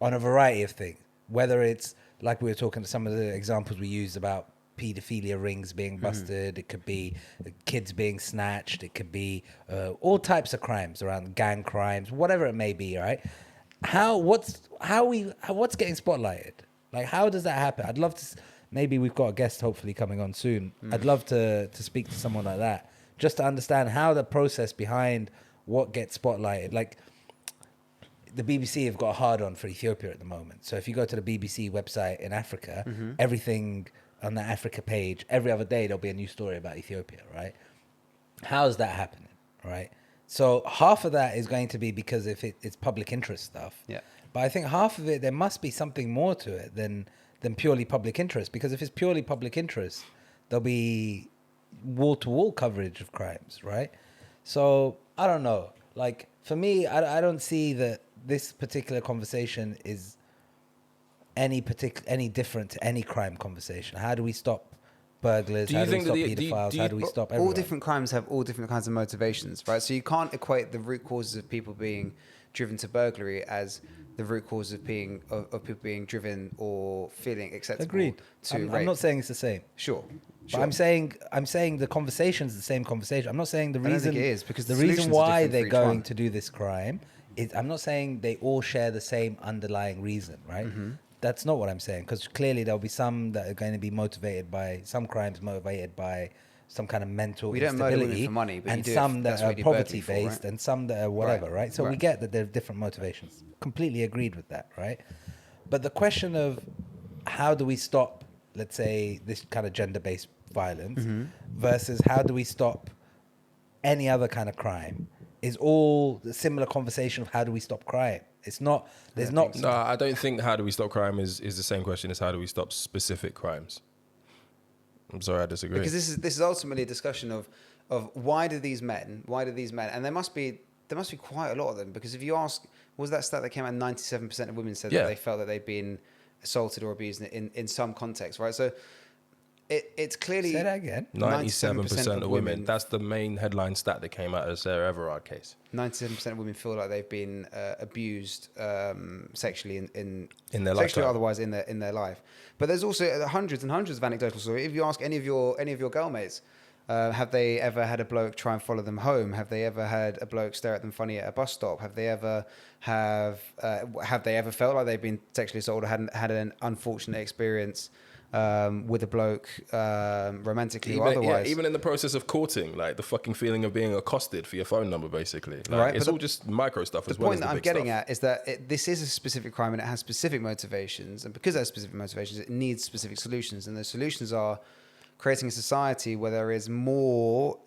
on a variety of things. Whether it's, like we were talking to some of the examples we used about pedophilia rings being busted, it could be kids being snatched, it could be all types of crimes around gang crimes, whatever it may be, right? What's getting spotlighted? Like, how does that happen? I'd love to... Maybe we've got a guest hopefully coming on soon. I'd love to speak to someone like that, just to understand how the process behind what gets spotlighted. Like, the BBC have got a hard-on for Ethiopia at the moment. So if you go to the BBC website in Africa, everything on the Africa page, every other day there'll be a new story about Ethiopia, right? How's that happening, right? So half of that is going to be because if it's public interest stuff. Yeah. But I think half of it, there must be something more to it than purely public interest. Because if it's purely public interest, there'll be wall-to-wall coverage of crimes, right? So I don't know. Like, for me, I don't see that this particular conversation is any different to any crime conversation. How do we stop burglars? How do we stop pedophiles? How do we stop everyone? All different crimes have all different kinds of motivations, right? So you can't equate the root causes of people being driven to burglary as the root cause of people being driven or feeling acceptable. Agreed. To rape. I'm not saying it's the same. Sure. But I'm saying the conversation's the same conversation. I'm not saying the reason... I don't think it is, because the the reason solutions are why different they're for each going one. to do this crime is... I'm not saying they all share the same underlying reason, right? That's not what I'm saying, because clearly there'll be some that are going to be motivated by... Some crimes motivated by some kind of mental We don't murder women instability, for money, but and you do some if that that's are what you do burglary for, poverty-based, right? and some that are whatever, right? So we Right. get that there are different motivations. Completely agreed with that, right? But the question of how do we stop, let's say, this kind of gender-based violence versus how do we stop any other kind of crime is all the similar conversation of how do we stop crime. It's not, there's not... No, I don't think how do we stop crime is the same question as how do we stop specific crimes. I'm sorry, I disagree. Because this is ultimately a discussion of why do these men, and there must be quite a lot of them, because if you ask, what was that stat that came out, 97% of women said that they felt that they'd been assaulted or abused in some context, right? So it's clearly Say that again. 97% of women. That's the main headline stat that came out of the Sarah Everard case. 97% of women feel like they've been abused sexually in their sexually lifetime. or otherwise in their life. But there's also hundreds and hundreds of anecdotal stories. If you ask any of your girl mates, have they ever had a bloke try and follow them home? Have they ever had a bloke stare at them funny at a bus stop? Have they ever felt like they've been sexually assaulted or had an unfortunate experience with a bloke romantically or otherwise? Even in the process of courting, like the fucking feeling of being accosted for your phone number, basically. Like, right, it's all just micro stuff as well as the big stuff. The point that I'm getting at is that this is a specific crime and it has specific motivations, and because it has specific motivations, it needs specific solutions, and those solutions are creating a society where there's a more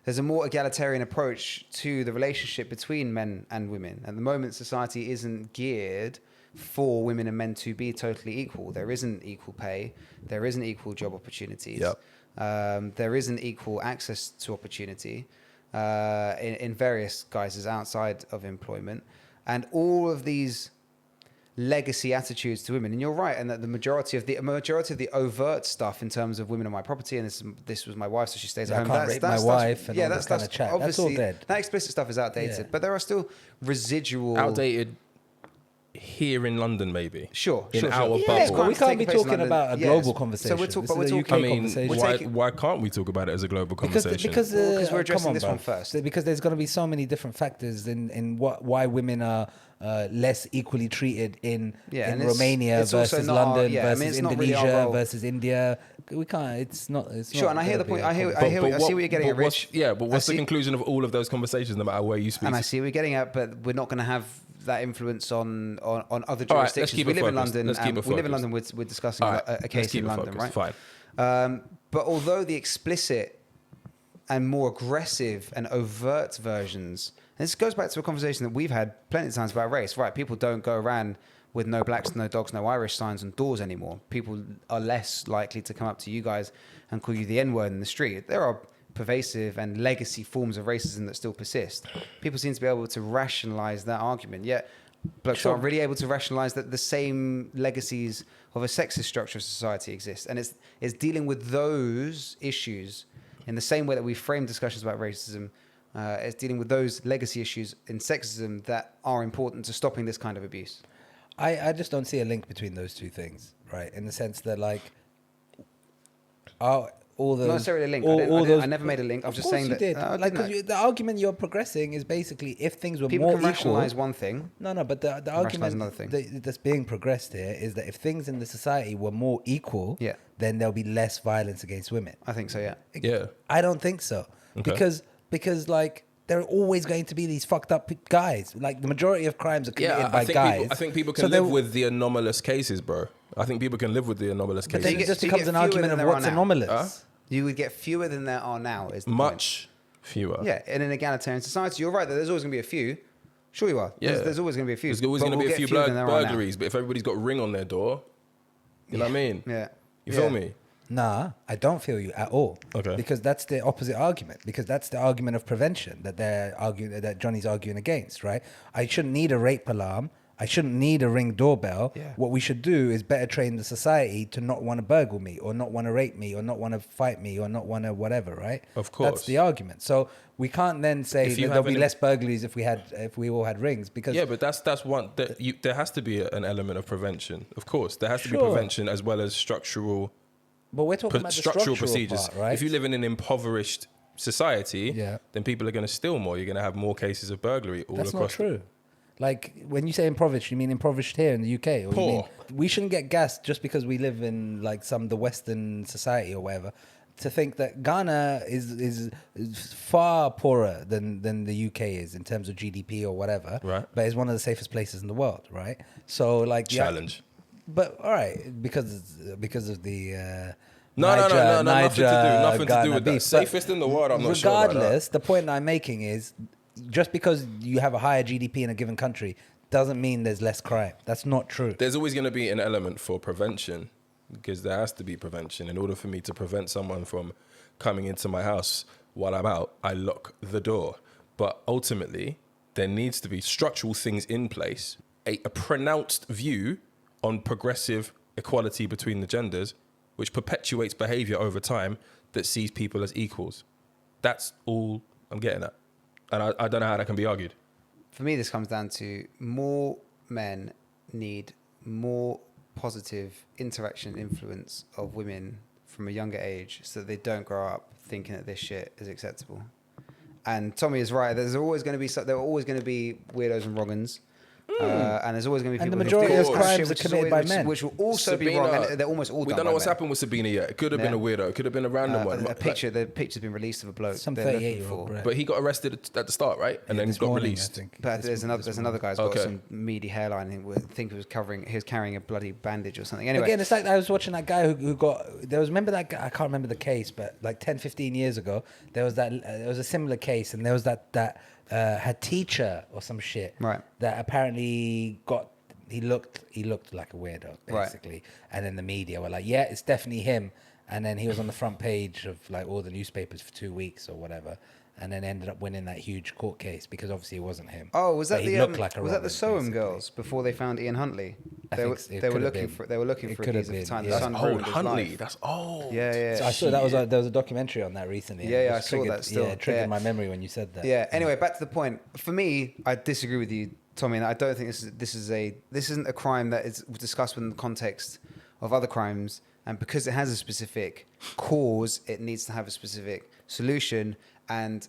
egalitarian approach to the relationship between men and women. At the moment, society isn't geared for women and men to be totally equal. There isn't equal pay. There isn't equal job opportunities. Yep. There isn't equal access to opportunity in various guises outside of employment. And all of these legacy attitudes to women, and you're right, and that the majority of the overt stuff in terms of women on my property, and this was my wife, so she stays at home. I can't rape my wife and all that kind of chat. That's all dead. That explicit stuff is outdated, but there are still residual outdated here in London, maybe. Sure. Our Yeah, bubble. But we can't be talking about a global conversation. So we're talking. I mean, why can't we talk about it as a global conversation? Because we're addressing this one first. Because there's going to be so many different factors in why women are less equally treated in Romania versus London versus Indonesia versus India. We can't. It's not. Sure, and I hear the point. I see what you're getting at, Rich. But what's the conclusion of all of those conversations, no matter where you speak? And I see what you're getting at, but we're not going to have that influence on other jurisdictions. We live in London. We live in London. We're discussing a case in London, right? Fine. But although the explicit and more aggressive and overt versions, and this goes back to a conversation that we've had plenty of times about race, right? People don't go around with no blacks, no dogs, no Irish signs on doors anymore. People are less likely to come up to you guys and call you the N-word in the street. There are pervasive and legacy forms of racism that still persist. People seem to be able to rationalize that argument, yet blokes aren't really able to rationalize that the same legacies of a sexist structure of society exist. And it's dealing with those issues in the same way that we frame discussions about racism. It's dealing with those legacy issues in sexism that are important to stopping this kind of abuse. I just don't see a link between those two things, right? In the sense that, like, all those, not necessarily a link. I never made a link. I was just saying that. The argument you're progressing is basically if things were people more can equal. rationalize one thing. No, but the argument that's being progressed here is that if things in the society were more equal, then there'll be less violence against women. I think so. Yeah. Yeah. I don't think so because like there are always going to be these fucked up guys. Like the majority of crimes are committed by guys. I think people can live with the anomalous cases, bro. I think people can live with the anomalous cases. But then it just becomes an argument of what's anomalous. Huh? You would get fewer than there are now. Is the much point. Fewer. Yeah, in an egalitarian society, you're right that there's always going to be a few. Sure, you are. Yeah. There's always going to be a few. There's always going to be a few burglaries, but if everybody's got a ring on their door, you know what I mean? Yeah. You feel me? Nah, I don't feel you at all. Okay. Because that's the opposite argument. Because that's the argument of prevention that Johnny's arguing against, right? I shouldn't need a rape alarm. I shouldn't need a Ring doorbell. Yeah. What we should do is better train the society to not want to burgle me or not want to rape me or not want to fight me or not want to whatever, right? Of course. That's the argument. So we can't then say that there'll be less burglaries if we all had rings because but that's one there has to be an element of prevention. Of course, there has to be prevention as well as structural. But we're talking about the structural procedures, part, right? If you live in an impoverished society, then people are going to steal more. You're going to have more cases of burglary all across. That's not true. Like, when you say impoverished, you mean impoverished here in the UK? Or Poor. You mean, we shouldn't get gassed just because we live in, like, the Western society or whatever, to think that Ghana is far poorer than the UK is in terms of GDP or whatever. Right. But it's one of the safest places in the world, right? So, like... Challenge. But, all right, because of the... No, nothing to do Ghana with that. beef. Safest in the world, I'm not sure about that. Regardless, the point I'm making is just because you have a higher GDP in a given country doesn't mean there's less crime. That's not true. There's always going to be an element for prevention because there has to be prevention. In order for me to prevent someone from coming into my house while I'm out, I lock the door. But ultimately, there needs to be structural things in place, a pronounced view on progressive equality between the genders which perpetuates behavior over time that sees people as equals. That's all I'm getting at. And I don't know how that can be argued. For me, this comes down to more men need more positive interaction and influence of women from a younger age so that they don't grow up thinking that this shit is acceptable. And Tommy is right. There are always going to be weirdos and wrong'uns. And there's always going to be people and the majority who of do crimes are shit committed by men, which will also Sabina, be wrong. And they're almost all we done don't know by what's men. happened with Sabina yet. It could have been a weirdo. It could have been a random one. The picture's been released of a bloke. some they're looking 38-year-old for. bro. But he got arrested at the start, right? And then this got morning, released. I think. But there's another guy's got Okay. some meaty hairline. And I think he was carrying a bloody bandage or something. Anyway, Again, it's like I was watching that guy who got. Remember that guy? I can't remember the case, but like 10, 15 years ago, there was a similar case, and there was that her teacher or some shit, Right. that apparently got. He looked like a weirdo, Right. basically. And then the media were like, yeah, it's definitely him. And then he was on the front page of like all the newspapers for 2 weeks or whatever. And then ended up winning that huge court case because obviously it wasn't him. oh, was that But he the looked like a was that the Robin, Soham basically. girls before they found Ian Huntley? I They think were it they were could have looking been. for It for could a have geezer at the been, time. yeah. The That's Sun old ruined his Huntley. life. That's old. Yeah. So I saw there was a documentary on that recently. and Yeah, it I just saw that triggered- still. Yeah, it triggered Yeah. my memory when you said that. Yeah. Anyway, back to the point. For me, I disagree with you, Tommy. And I don't think this isn't a crime that is discussed within the context of other crimes. And because it has a specific cause, it needs to have a specific solution. And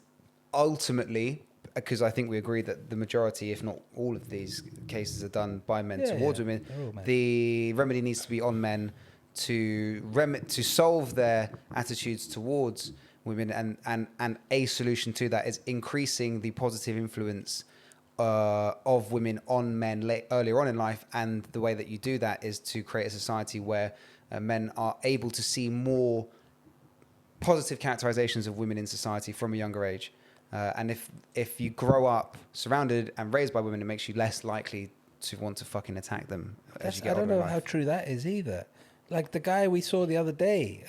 ultimately, because I think we agree that the majority, if not all of these cases, are done by men towards women, they're all men. the remedy needs to be on men to solve their attitudes towards women, and a solution to that is increasing the positive influence of women on men earlier on in life. And the way that you do that is to create a society where men are able to see more positive characterizations of women in society from a younger age. And if you grow up surrounded and raised by women, it makes you less likely to want to fucking attack them as you get I don't older in know life. how true that is either. Like the guy we saw the other day,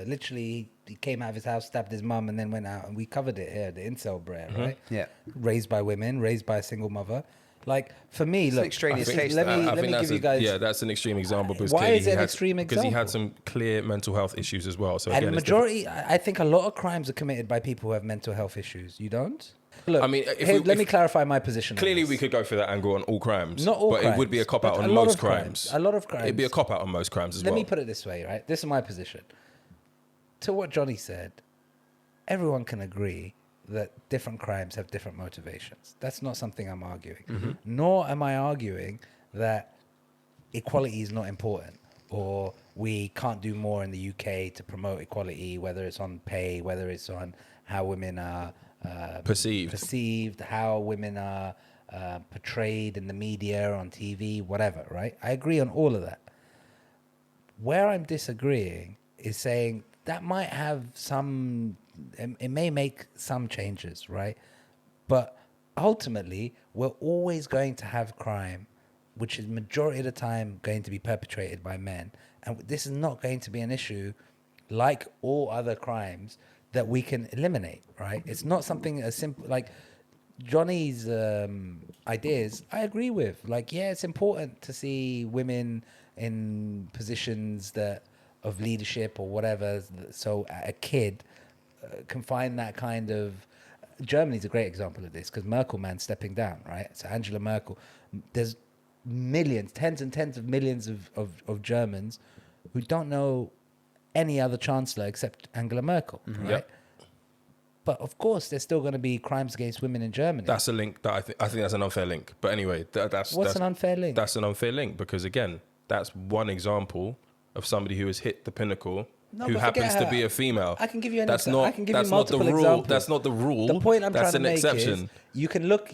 literally he came out of his house, stabbed his mum, and then went out, and we covered it here, the incel brer, right? Yeah. Raised by women, raised by a single mother. Like for me, It's look, an extraneous case, let though. me I think give that's you guys. Yeah, that's an extreme example. Because Why clearly is it he an had- extreme Because he had example? some clear mental health issues as well. So And again, the it's different. majority, I think a lot of crimes are committed by people who have mental health issues. You don't? Look, I mean, let me clarify my position. on Clearly, this. we could go for that angle on all crimes. Not all but crimes, it would be a cop out but on a lot most of crimes. crimes. A lot of crimes. It'd be a cop out on most crimes as Let well. me put it this way, right? This is my position. To what Johnny said, everyone can agree that different crimes have different motivations. That's not something I'm arguing. Mm-hmm. Nor am I arguing that equality is not important or we can't do more in the UK to promote equality, whether it's on pay, whether it's on how women are perceived, how women are portrayed in the media, on TV, whatever, right? I agree on all of that. Where I'm disagreeing is saying that might have it may make some changes, right? But ultimately, we're always going to have crime, which is majority of the time going to be perpetrated by men. And this is not going to be an issue like all other crimes that we can eliminate, right? It's not something as simple like Johnny's ideas, I agree with. Like, yeah, it's important to see women in positions of leadership or whatever. So a kid can find that kind of... Germany's a great example of this because Merkel, man, stepping down, right? So Angela Merkel, there's millions, tens and tens of millions of Germans who don't know any other chancellor except Angela Merkel, right? Yep. But of course, there's still going to be crimes against women in Germany. That's a link that I think that's an unfair link. But anyway, that's an unfair link? That's an unfair link because again, that's one example of somebody who has hit the pinnacle. No, who but happens forget to be her. a female. I can give you an that's example. not, I can give that's you multiple not the rule. examples. That's not the rule. The point I'm that's trying to an make exception. is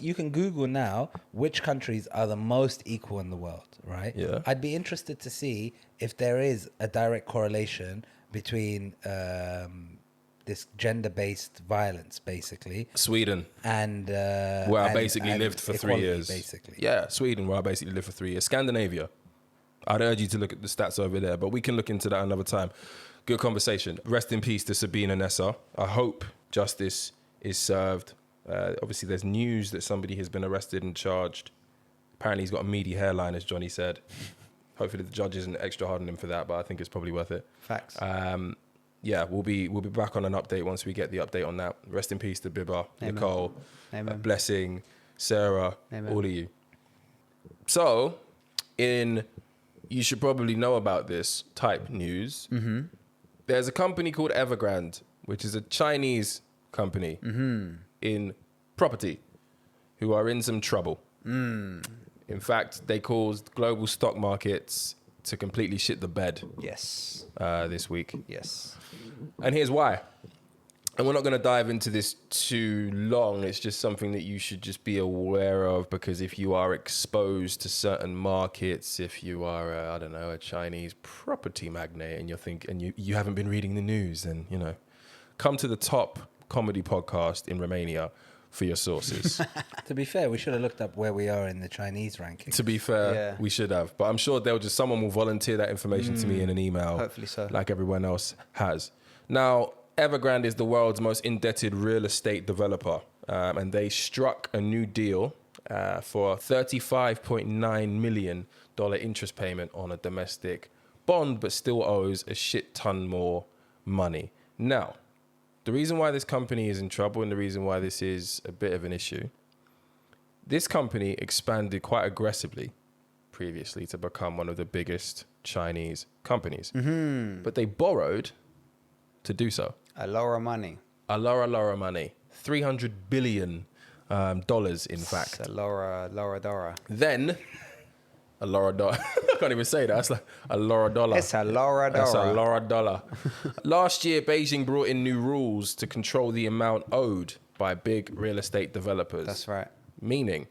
you can Google now which countries are the most equal in the world, right? Yeah. I'd be interested to see if there is a direct correlation between this gender-based violence, basically, Sweden, and where I basically and lived for 3 equality, years. basically. Yeah, Sweden, where I basically lived for 3 years. Scandinavia. I'd urge you to look at the stats over there, but we can look into that another time. Good conversation. Rest in peace to Sabina Nessa. I hope justice is served. Obviously, there's news that somebody has been arrested and charged. Apparently, he's got a meaty hairline, as Johnny said. Hopefully the judge isn't extra hard on him for that, but I think it's probably worth it. Facts. Yeah, we'll be back on an update once we get the update on that. Rest in peace to Bibba, Amen. Nicole, Amen. Blessing, Sarah, Amen. all of you. So, you should probably know about this type news. Mm-hmm. There's a company called Evergrande, which is a Chinese company in property, who are in some trouble. In fact, they caused global stock markets to completely shit the bed Yes. this week. Yes. And here's why. And we're not going to dive into this too long. It's just something that you should just be aware of, because if you are exposed to certain markets, if you are, I don't know, a Chinese property magnate and you haven't been reading the news, then, you know, come to the top comedy podcast in Romania for your sources. To be fair, we should have looked up where we are in the Chinese ranking. To be fair, we should have. But I'm sure someone will volunteer that information to me in an email. Hopefully so. Like everyone else has. Now, Evergrande is the world's most indebted real estate developer. And they struck a new deal for a $35.9 million interest payment on a domestic bond, but still owes a shit ton more money. Now, the reason why this company is in trouble and the reason why this is a bit of an issue, this company expanded quite aggressively previously to become one of the biggest Chinese companies. Mm-hmm. But they borrowed to do so. A lot of money. A lot of money. $300 billion, in fact. It's a Laura Dora. Then, a Laura dollar. I can't even say that. That's like a Laura dollar. It's a Laura Dora. That's a Laura dollar. Last year, Beijing brought in new rules to control the amount owed by big real estate developers. That's right. Meaning,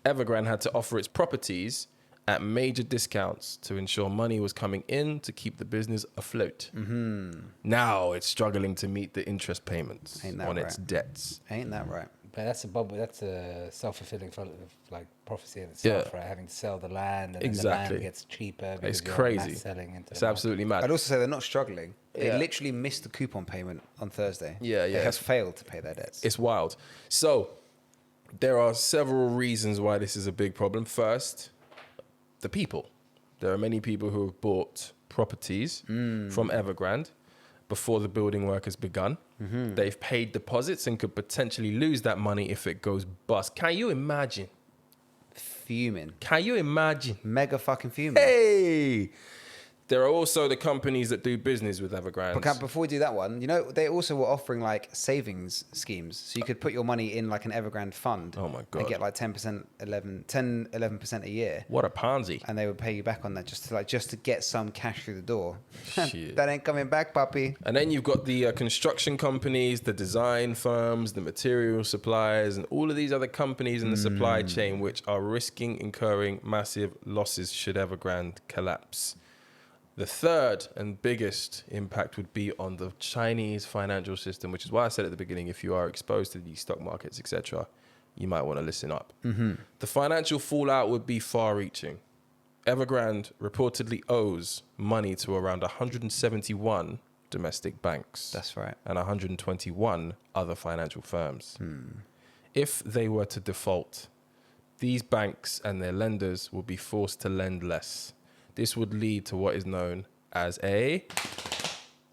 Evergrande had to offer its properties at major discounts to ensure money was coming in to keep the business afloat. Mm-hmm. Now it's struggling to meet the interest payments on its debts. Ain't that right? But that's a bubble. That's a self-fulfilling prophecy in itself, right? Having to sell the land, and then the land gets cheaper. It's you're crazy. mass selling into It's absolutely mad. I'd also say they're not struggling. They literally missed the coupon payment on Thursday. Yeah. They have failed to pay their debts. It's wild. So there are several reasons why this is a big problem. First, the people. There are many people who have bought properties from Evergrande before the building work has begun. Mm-hmm. They've paid deposits and could potentially lose that money if it goes bust. Can you imagine? Fuming. Can you imagine? Mega fucking fuming. Hey! There are also the companies that do business with Evergrande. But before we do that one, you know, they also were offering like savings schemes. So you could put your money in like an Evergrande fund. Oh my God. And get like 11% a year. What a Ponzi. And they would pay you back on that just to get some cash through the door. Shit. That ain't coming back, puppy. And then you've got the construction companies, the design firms, the material suppliers, and all of these other companies in the supply chain which are risking incurring massive losses should Evergrande collapse. The third and biggest impact would be on the Chinese financial system, which is why I said at the beginning, if you are exposed to these stock markets, etc., you might want to listen up. Mm-hmm. The financial fallout would be far-reaching. Evergrande reportedly owes money to around 171 domestic banks. That's right. And 121 other financial firms. If they were to default, these banks and their lenders will be forced to lend less. This would lead to what is known as a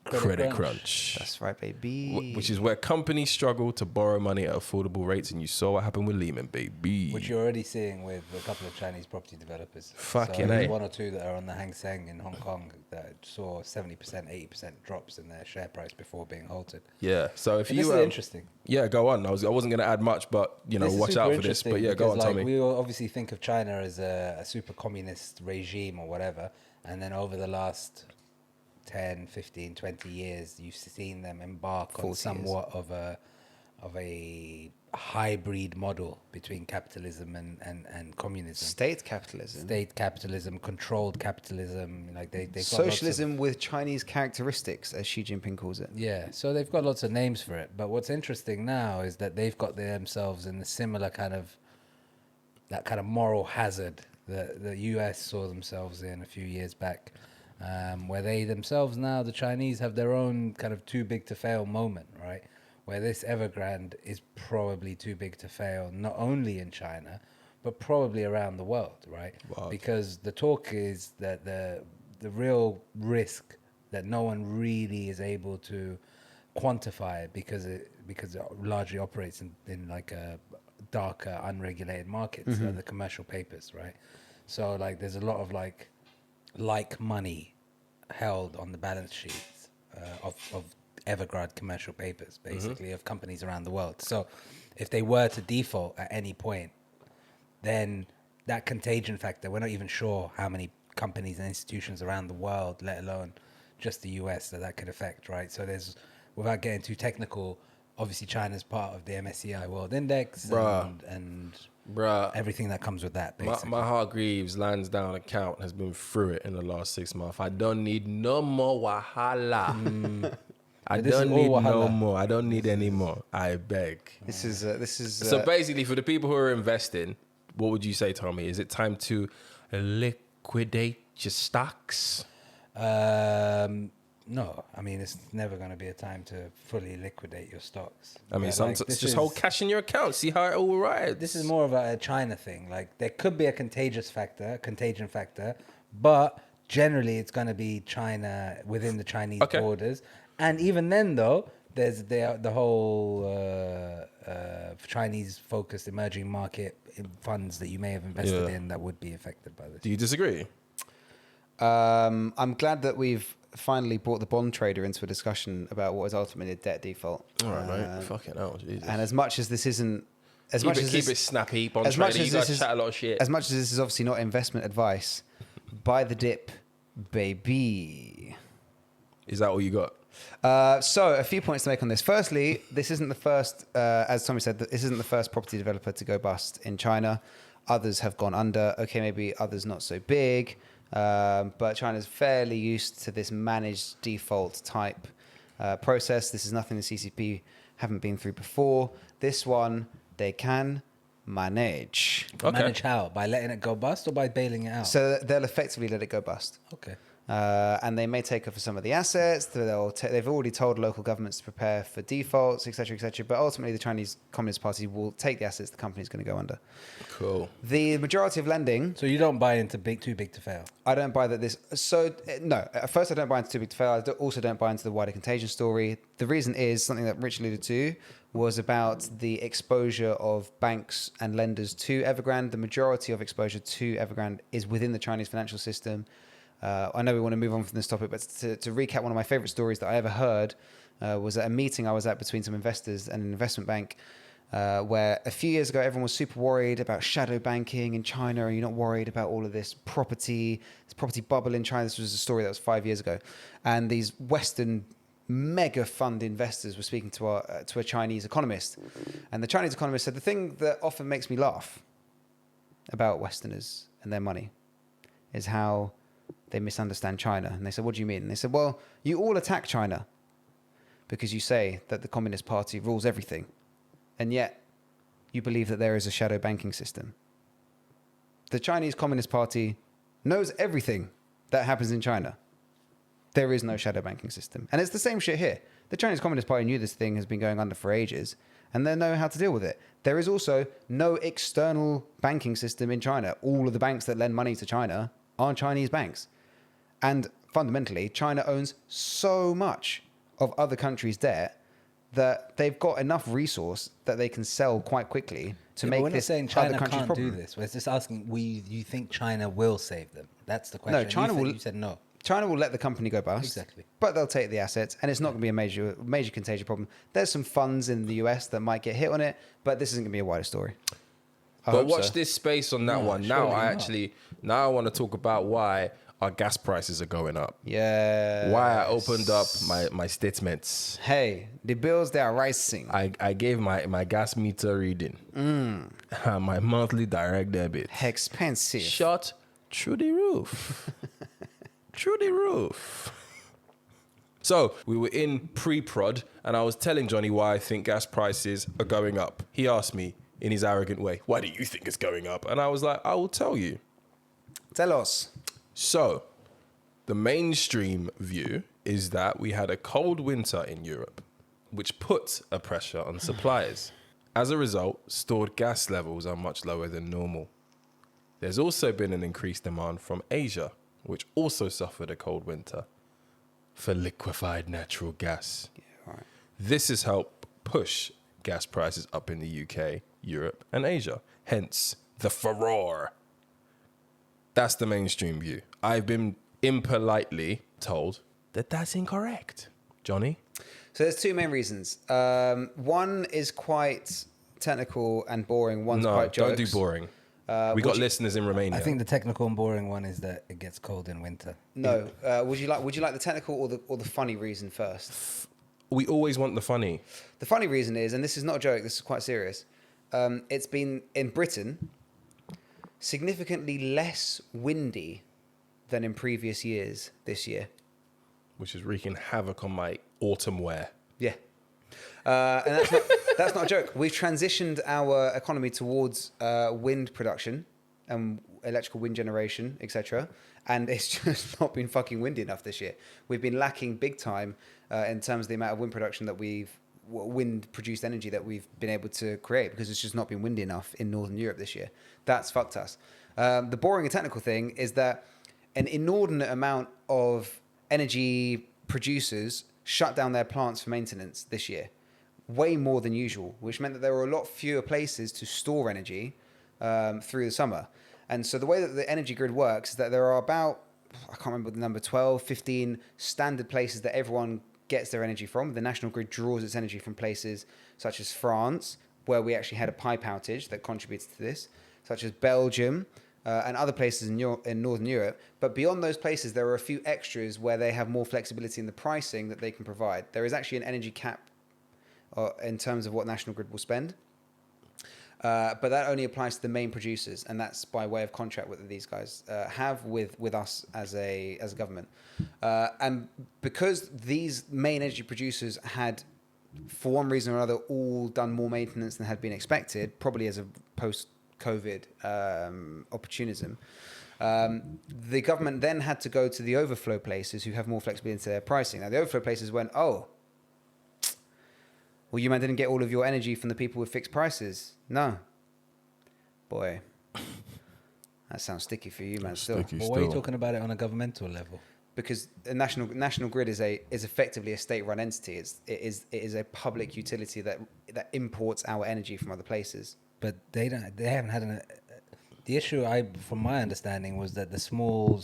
credit crunch. That's right, baby. Which is where companies struggle to borrow money at affordable rates. And you saw what happened with Lehman, baby. Which you're already seeing with a couple of Chinese property developers. Fucking so A. there's one or two that are on the Hang Seng in Hong Kong that saw 70%, 80% drops in their share price before being halted. Yeah. So if you this is interesting. Yeah, go on. I wasn't going to add much, but watch out for this. But yeah, go on, Tommy. We all obviously think of China as a super communist regime or whatever, and then over the last 10, 15, 20 years, you've seen them embark on somewhat of a hybrid model between capitalism and communism. State capitalism, controlled capitalism. Like they've got socialism with Chinese characteristics, as Xi Jinping calls it. Yeah, so they've got lots of names for it. But what's interesting now is that they've got themselves in the similar kind of moral hazard that the US saw themselves in a few years back. Where they themselves now, the Chinese, have their own kind of too big to fail moment, right? Where this Evergrande is probably too big to fail, not only in China, but probably around the world, right? Wow. Because the talk is that the real risk that no one really is able to quantify because it largely operates in like a darker, unregulated markets, Mm-hmm. the commercial papers, right? So like there's a lot of like money held on the balance sheets of Evergrande commercial papers, basically, of companies around the world. So if they were to default at any point, then that contagion factor, we're not even sure how many companies and institutions around the world, let alone just the US, that could affect, right? So there's, without getting too technical, obviously China's part of the MSCI World Index and Bruh, everything that comes with that, basically. my Hargreaves Lansdowne account has been through it in the last 6 months. I don't need no more wahala. I This is don't all need no wahala. more. I don't need any more. I beg. This is So basically, for the people who are investing, what would you say, Tommy? Is it time to liquidate your stocks? No, I mean, it's never going to be a time to fully liquidate your stocks. I mean, But, sometimes this just hold cash in your account. See how it all rides. This is more of a China thing. Like, there could be a contagion factor, but generally it's going to be China within the Chinese borders. And even then, though, there's the whole Chinese-focused emerging market funds that you may have invested in that would be affected by this. Do you disagree? I'm glad that we've finally brought the bond trader into a discussion about what is ultimately a debt default. All right, mate. Fucking hell, Jesus. And as much as this isn't, Keep it snappy, bond as much trader. as You guys this is- chat a lot of shit. as much as this is obviously not investment advice, buy the dip, baby. Is that all you got? So a few points to make on this. Firstly, this isn't the first, as Tommy said, this isn't the first property developer to go bust in China. Others have gone under. Okay, maybe others not so big. But China's fairly used to this managed default type process. This is nothing the CCP haven't been through before. This one, they can manage. Okay. Manage how? By letting it go bust or by bailing it out? So they'll effectively let it go bust. Okay. And they may take over some of the assets. They've already told local governments to prepare for defaults, etc., etc. But ultimately, the Chinese Communist Party will take the assets the company's going to go under. Cool. The majority of lending, So you don't buy into too big to fail? I don't buy that this... So, no. At first, I don't buy into too big to fail. I also don't buy into the wider contagion story. The reason is something that Rich alluded to was about the exposure of banks and lenders to Evergrande. The majority of exposure to Evergrande is within the Chinese financial system. I know we want to move on from this topic, but to recap, one of my favorite stories that I ever heard was at a meeting I was at between some investors and an investment bank, where a few years ago, everyone was super worried about shadow banking in China. Are you not worried about all of this property bubble in China? This was a story that was 5 years ago. And these Western mega fund investors were speaking to a Chinese economist. And the Chinese economist said, the thing that often makes me laugh about Westerners and their money is how they misunderstand China. And they said, what do you mean? And they said, well, you all attack China because you say that the Communist Party rules everything. And yet you believe that there is a shadow banking system. The Chinese Communist Party knows everything that happens in China. There is no shadow banking system. And it's the same shit here. The Chinese Communist Party knew this thing has been going under for ages, and they know how to deal with it. There is also no external banking system in China. All of the banks that lend money to China are Chinese banks. And fundamentally, China owns so much of other countries' debt that they've got enough resource that they can sell quite quickly to make we're this not saying other China country's can't problem. do this. We're just asking, you think China will save them? That's the question. No, China will. You said no. China will let the company go bust. Exactly. But they'll take the assets, and it's not going to be a major contagion problem. There's some funds in the US that might get hit on it, but this isn't going to be a wider story. But watch this space on that No, one. Now surely not. I want to talk about why our gas prices are going up. Yeah. Why I opened up my statements. Hey, the bills, they are rising. I gave my gas meter reading. My monthly direct debit. Expensive. Shot through the roof. Through the roof. So we were in pre-prod, and I was telling Johnny why I think gas prices are going up. He asked me in his arrogant way, why do you think it's going up? And I was like, I will tell you. Tell us. So the mainstream view is that we had a cold winter in Europe, which put a pressure on suppliers. As a result, stored gas levels are much lower than normal. There's also been an increased demand from Asia, which also suffered a cold winter, for liquefied natural gas. Yeah, right. This has helped push gas prices up in the UK, Europe, and Asia. Hence, the furore. That's the mainstream view. I've been impolitely told that that's incorrect. Johnny? So there's two main reasons. One is quite technical and boring. One's quite jokes. Don't do boring. We got listeners in Romania. I think the technical and boring one is that it gets cold in winter. No. Would you like the technical or the funny reason first? We always want the funny. The funny reason is, and this is not a joke, this is quite serious. It's been in Britain significantly less windy than in previous years this year. Which is wreaking havoc on my autumn wear. Yeah. And that's not a joke. We've transitioned our economy towards wind production and electrical wind generation, etc. And it's just not been fucking windy enough this year. We've been lacking big time in terms of the amount of wind production that wind produced energy that we've been able to create, because it's just not been windy enough in Northern Europe this year. That's fucked us. The boring and technical thing is that an inordinate amount of energy producers shut down their plants for maintenance this year, way more than usual, which meant that there were a lot fewer places to store energy through the summer. And so the way that the energy grid works is that there are about, I can't remember the number, 12, 15 standard places that everyone gets their energy from. The national grid draws its energy from places such as France, where we actually had a pipe outage that contributed to this, such as Belgium, and other places in Northern Europe. But beyond those places, there are a few extras where they have more flexibility in the pricing that they can provide. There is actually an energy cap in terms of what National Grid will spend. But that only applies to the main producers, and that's by way of contract that these guys have with us as a government. And because these main energy producers had, for one reason or another, all done more maintenance than had been expected, probably as a post-COVID opportunism, the government then had to go to the overflow places who have more flexibility into their pricing. Now, the overflow places went, oh, well, you man didn't get all of your energy from the people with fixed prices. No. Boy, that sounds sticky for you, man, still. Well, why are you talking about it on a governmental level? Because the National Grid is effectively a state-run entity. It is a public utility that imports our energy from other places. But they haven't had the issue, from my understanding, was that the small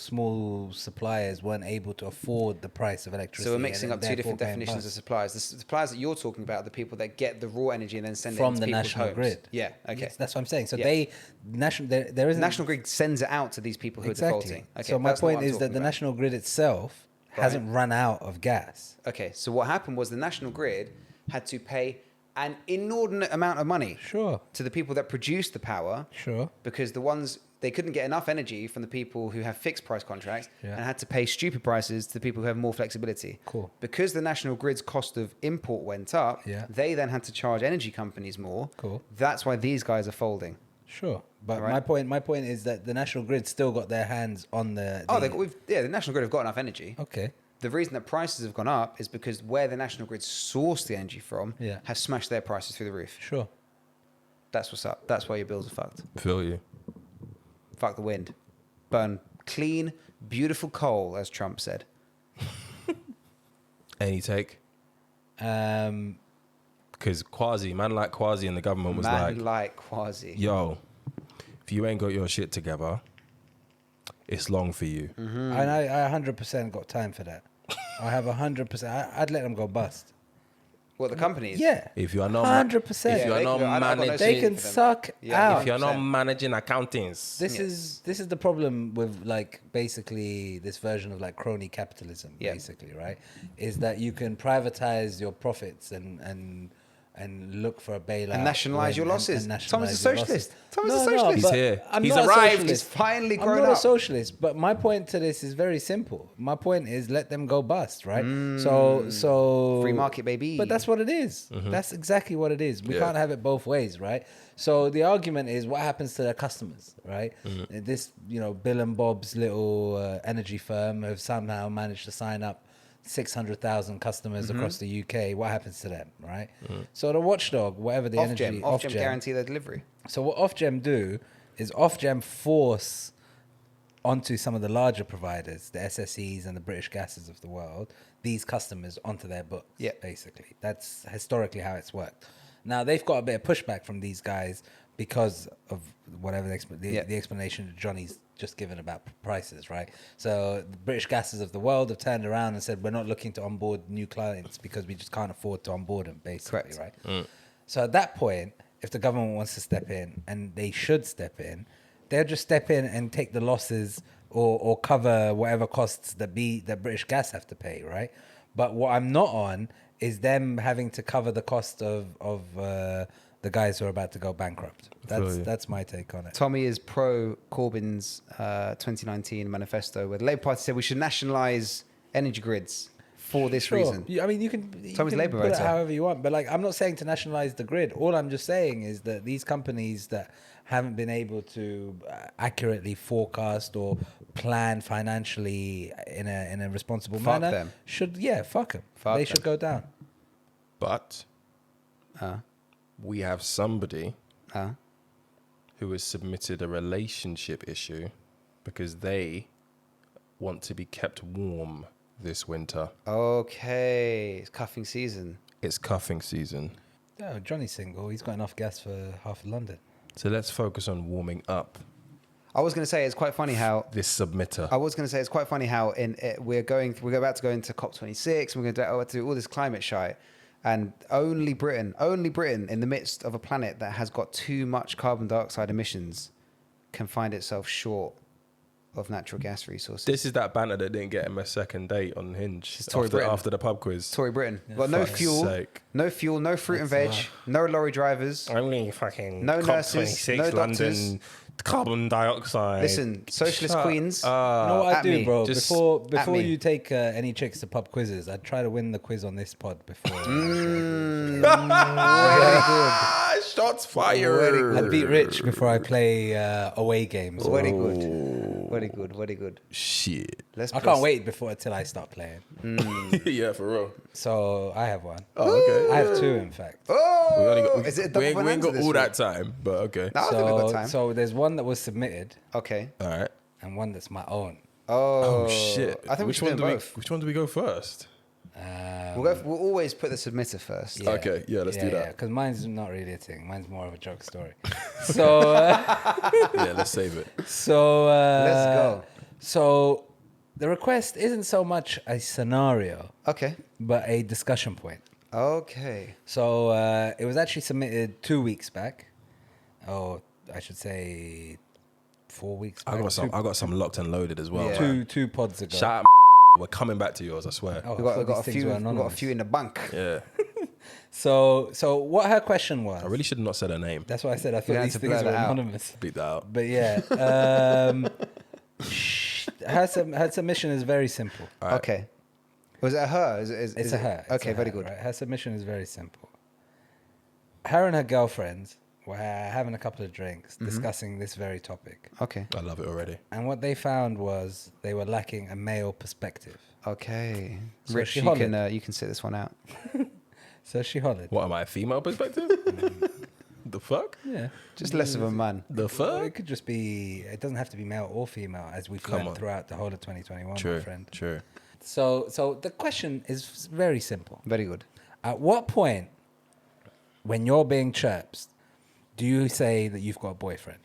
suppliers weren't able to afford the price of electricity. So we're mixing up two different definitions of suppliers. The suppliers that you're talking about are the people that get the raw energy and then send it into people's homes. From the national grid. Yeah, okay. Yes, that's what I'm saying. So yeah. there isn't... National Grid sends it out to these people who are defaulting. Okay, so my point is that the national grid itself hasn't run out of gas. Okay, so what happened was the National Grid had to pay an inordinate amount of money to the people that produce the power. Sure. Because they couldn't get enough energy from the people who have fixed price contracts and had to pay stupid prices to the people who have more flexibility. Cool. Because the national grid's cost of import went up, they then had to charge energy companies more. Cool. That's why these guys are folding. Sure. But my point is that the national grid still got their hands on the national grid have got enough energy. Okay. The reason that prices have gone up is because where the national grid source the energy from has smashed their prices through the roof. Sure. That's what's up. That's why your bills are fucked. Feel you. Fuck the wind. Burn clean, beautiful coal, as Trump said. Any take? Because Kwasi, man like Kwasi in the government was like Kwasi. Yo, if you ain't got your shit together, it's long for you. Mm-hmm. And I 100% got time for that. I have 100%. I'd let them go bust. What, the companies? Yeah. If you are not 100%. If you are not managing, they can suck out. If you're not managing accountings. This is the problem with basically this version of crony capitalism, basically, right? Is that you can privatize your profits and look for a bailout. And nationalise your losses. Tom is a socialist. He's here. He's arrived. He's finally grown up. I'm not a socialist, but my point to this is very simple. My point is let them go bust, right? So free market, baby. But that's what it is. Mm-hmm. That's exactly what it is. We can't have it both ways, right? So the argument is what happens to their customers, right? Mm-hmm. This, Bill and Bob's little energy firm have somehow managed to sign up 600,000 customers across the UK, what happens to them, right? So the watchdog, whatever the energy... Off-Gem guarantee their delivery. So what Off-Gem do is Off-Gem force onto some of the larger providers, the SSEs and the British Gases of the world, these customers onto their books, basically. That's historically how it's worked. Now, they've got a bit of pushback from these guys because of whatever the explanation that Johnny's just given about prices, right? So the British Gases of the world have turned around and said, we're not looking to onboard new clients because we just can't afford to onboard them, basically, right? So at that point, if the government wants to step in, and they should step in, they'll just step in and take the losses or cover whatever costs that British Gas have to pay, right? But what I'm not on is them having to cover the cost of the guys who are about to go bankrupt. That's my take on it. Tommy is pro Corbyn's 2019 manifesto, where the Labour Party said we should nationalise energy grids for this reason. I mean, you can Labour put it voter. however you want, but like, I'm not saying to nationalise the grid. All I'm just saying is that these companies that haven't been able to accurately forecast or plan financially in a responsible manner them. fuck them. They should go down. But we have somebody who has submitted a relationship issue because they want to be kept warm this winter. Okay, it's cuffing season. It's cuffing season. Oh, Johnny's single. He's got enough gas for half of London. So let's focus on warming up I was going to say it's quite funny how this submitter. I was going to say it's quite funny how we're about to go into COP26. We're going to do all this climate shite, and only Britain in the midst of a planet that has got too much carbon dioxide emissions can find itself short of natural gas resources. This is that banter that didn't get him a second date on Hinge after the pub quiz. Tory Britain. Yeah, Well, no fuel, no fruit and veg, no lorry drivers, Only fucking no nurses, no doctors. Carbon dioxide. Listen, socialist queens. You know what I do, bro? Just Before you take any chicks to pub quizzes, I'd try to win the quiz on this pod before. Very good. Shots fired. I'd beat Rich before I play away games. Very good. Very good. Very good. Shit. I can't wait until I start playing. Yeah, for real. So I have one. Oh, okay. I have two, in fact. Oh, is it a double we ain't got bonanza all this that time, but okay. No, I think we've got time. So there's one that was submitted Okay. All right. and one that's my own. Oh, Shit. I think which we one should do do both. Which one do we go first? We'll always put the submitter first. Yeah. Okay, yeah, let's do that. Because mine's not really a thing. Mine's more of a joke story. So Yeah, let's save it. Let's go. So the request isn't so much a scenario, Okay. but a discussion point. Okay. So it was actually submitted 2 weeks back. Oh, I should say 4 weeks back. I got some locked and loaded as well. Yeah. Two pods ago. Shout out. We're coming back to yours, I swear. Oh, We've I thought got a these things few. were We've got a anonymous. few in the bank. Yeah. So what her question was. I really should have not said her name. That's why I said I We thought had these to things blur were that out. anonymous. Beat that out. But yeah, her submission is very simple. All right. Okay. Was it a her? It's a her. It's Okay, a very her, good. Right? Her submission is very simple. Her and her girlfriends were having a couple of drinks, discussing this very topic. Okay. I love it already. And what they found was they were lacking a male perspective. Okay. So Rich, she you can sit this one out. So she hollered. What am I, a female perspective? The fuck? Yeah. Just less of a man. The Well, fuck? it could just be, it doesn't have to be male or female, as we've Come learned on. throughout the whole of 2021, my True. friend. True. So the question is very simple. Very good. At what point, when you're being chirped, do you say that you've got a boyfriend?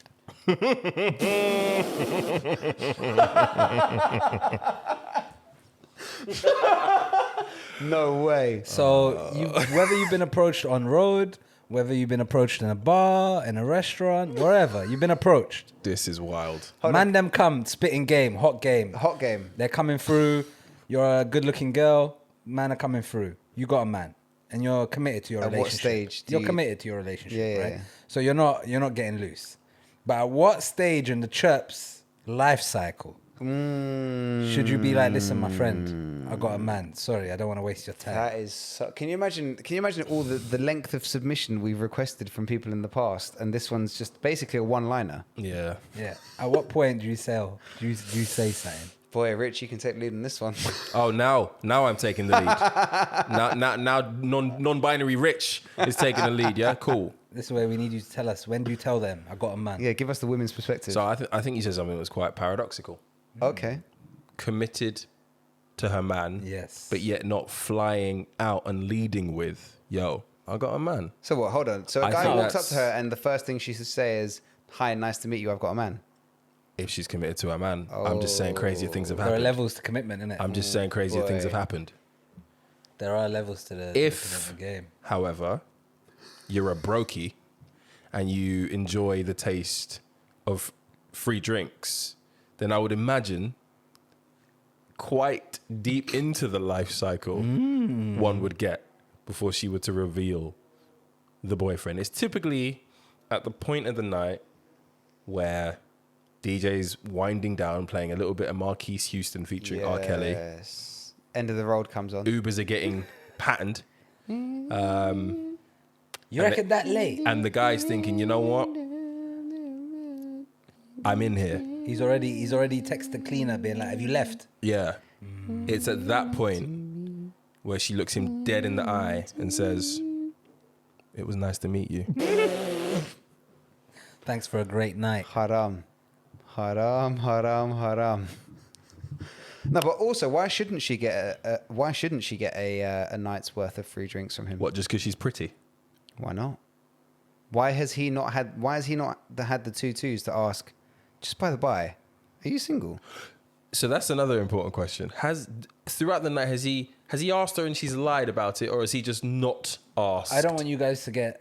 No way. So whether you've been approached on road, whether you've been approached in a bar, in a restaurant, wherever, you've been approached. This is wild. Man them come, spitting game, hot game. Hot game. They're coming through. You're a good-looking girl. Man are coming through. You got a man, and you're committed to your At what relationship. stage do You're you- committed to your relationship, Yeah, right? yeah. So you're not getting loose. But at what stage in the chirp's life cycle should you be like, listen, my friend, I got a man. Sorry, I don't want to waste your time. That is so, can you imagine all the length of submission we've requested from people in the past, and this one's just basically a one-liner. Yeah. Yeah. At what point do you say something? Boy, Rich, you can take the lead in this one. Oh, now I'm taking the lead. now, non-binary Rich is taking the lead. Yeah, cool. This is where we need you to tell us. When do you tell them I got a man? Yeah, give us the women's perspective. So I think you said something that was quite paradoxical. Okay. Committed to her man, Yes. but yet not flying out and leading with, yo, I got a man. So what? Hold on. So a I guy think walks up that's- to her and the first thing she should say is, "Hi, nice to meet you. I've got a man." If she's committed to her man, I'm just saying crazier things have There are happened. levels to commitment, innit? I'm just saying crazier things have boy. happened. There are levels to the If, commitment game. however, you're a brokey and you enjoy the taste of free drinks, then I would imagine quite deep into the life cycle one would get before she were to reveal the boyfriend. It's typically at the point of the night where DJ's winding down, playing a little bit of Marquise Houston featuring R. Kelly. Yes. End of the road comes on. Ubers are getting patterned. You reckon that late? And the guy's thinking, you know what? I'm in here. He's already texted the cleaner being like, "Have you left?" Yeah. It's at that point where she looks him dead in the eye and says, it was nice to meet you. Thanks for a great night. Haram. Haram, haram, haram. No, but also, why shouldn't she get a night's worth of free drinks from him? What, just because she's pretty? Why not? Why has he not had the 2 twos to ask? Just by the by, are you single? So that's another important question. Throughout the night, has he asked her and she's lied about it, or has he just not asked? I don't want you guys to get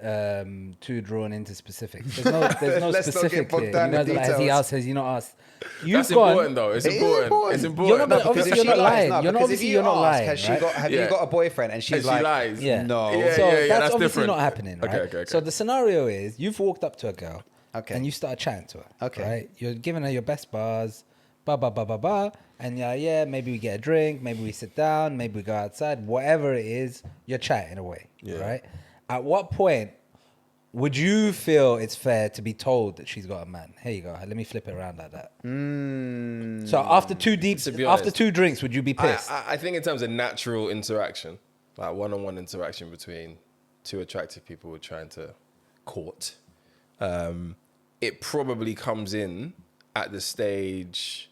too drawn into specifics. There's no Let's not specific get bogged here. down You in guys are like, has he details. asked? Has he not asked? That's important, though. It's It is important. important. It's You're important. not gonna- obviously Because you're if not she lies, lying. no, You're not- because obviously if you're not ask, lying, Has she right? got? Have you Yeah. got a boyfriend? And she's And she like, lies. Yeah. No. Yeah, So yeah, that's that's obviously different. not happening, right? Okay. So the scenario is you've walked up to a girl, Okay. and you start chatting to her. Okay. Right? You're giving her your best bars, and yeah, maybe we get a drink, maybe we sit down, maybe we go outside, whatever it is, you're chatting away. Yeah. Right? At what point would you feel it's fair to be told that she's got a man? Here you go. Let me flip it around like that. So after be honest, 2 drinks, would you be pissed? I think in terms of natural interaction, like one-on-one interaction between two attractive people we're trying to court, it probably comes in at the stage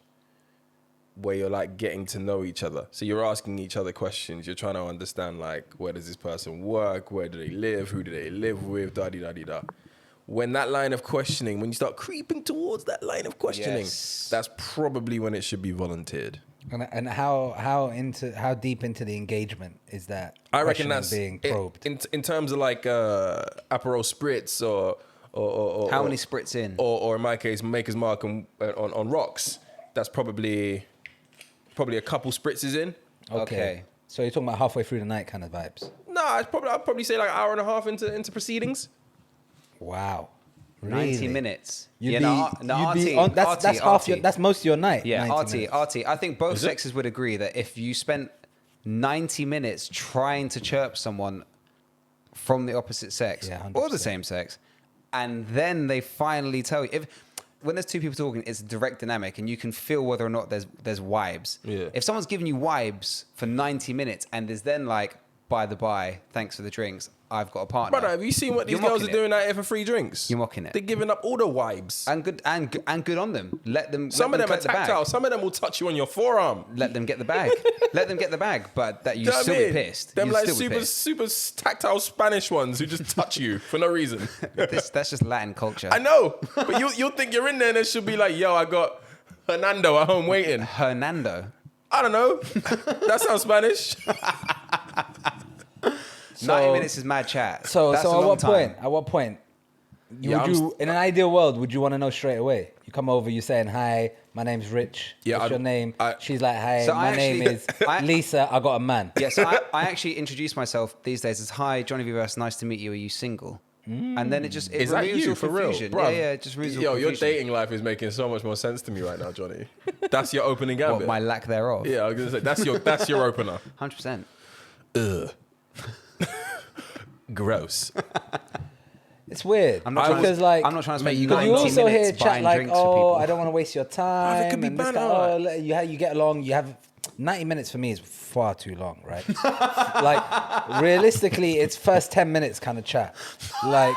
where you're like getting to know each other. So you're asking each other questions. You're trying to understand, like, where does this person work? Where do they live? Who do they live with? Da-di-da-di-da. When that line of questioning, when you start creeping towards that line of questioning, Yes. that's probably when it should be volunteered. And how deep into the engagement is that? I reckon questioning that's being probed. in terms of like Aperol spritz or how many spritz in? or in my case Maker's Mark on rocks. That's probably a couple spritzes in. Okay. So you're talking about halfway through the night kind of vibes. No, I'd probably say like an hour and a half into proceedings. Wow. 90 Really? minutes. You'd Yeah, be, no, you'd be RT, on, that's RT, half your, RT. that's most of your night. Yeah, 90 minutes. RT. I think both Is it? sexes would agree that if you spent 90 minutes trying to chirp someone from the opposite sex Yeah, or the 100%. same sex, and then they finally tell you, when there's two people talking, it's a direct dynamic, and you can feel whether or not there's vibes. Yeah. If someone's giving you vibes for 90 minutes, and there's then like, by the by, thanks for the drinks, I've got a partner. Brother, have you seen what these You're girls are mocking it. doing out here for free drinks? You're mocking it. They're giving up all the vibes. And good on them. Let them. Some let of them are collect the bag. tactile. Some of them will touch you on your forearm. Let them get the bag. Let them get the bag, but that you Do you know still what I be mean? pissed. Them You'd like still be super pissed. tactile Spanish ones who just touch you for no reason. That's just Latin culture. I know, but you'll think you're in there and it should be like, yo, I got Hernando at home waiting. Hernando. I don't know. That sounds Spanish. 90 minutes is mad chat. So That's a at long what time. point? At what point? Yeah, Would you, in an ideal world, would you want to know straight away? You come over, you're saying, "Hi, my name's Rich. Yeah, What's your name?" I- She's like, "Hi, So my I name actually- is I- Lisa. I got a man." Yeah, so I actually introduce myself these days as, "Hi, Johnny Vivas, nice to meet you. Are you single?" And then it Is that removes you all for real, confusion. bro? Yeah, it just removes all Yo, your confusion. dating life is making so much more sense to me right now, Johnny. That's your opening What, gambit. my lack thereof. Yeah, I was gonna say that's your opener. 100%. Ugh. Gross. It's weird. I'm not trying because to, like I'm not trying to mate, spend you 90 you also hear minutes chat buying like, drinks for people. I don't want to waste your time. it could be and this, banter. that, you get along. You have 90 minutes for me is far too long, right? Like realistically, it's first 10 minutes kind of chat. Like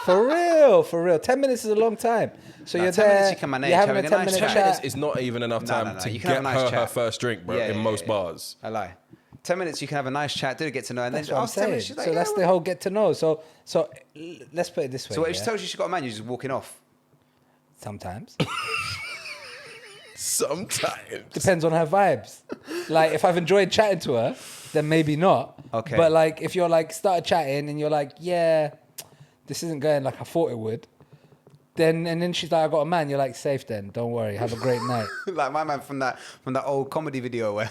for real. 10 minutes is a long time. So you're 10 there. minutes you can manage, You're having a having a 10 nice minute chat. 10 minutes chat. is not even enough time No. to You can get have a nice her chat. first drink, bro, in most bars. I lie. 10 minutes, you can have a nice chat, get to know, and That's then what I'm after 10 minutes, saying. she's like, So that's the whole get to know. So let's put it this way. So what if she yeah? tells you she's got a man, you're just walking off? Sometimes. Sometimes. Depends on her vibes. Like if I've enjoyed chatting to her, then maybe not. Okay. But like if you're like started chatting and you're like, yeah, this isn't going like I thought it would. Then she's like, I got a man. You're like, safe then. Don't worry. Have a great night. Like my man from that old comedy video where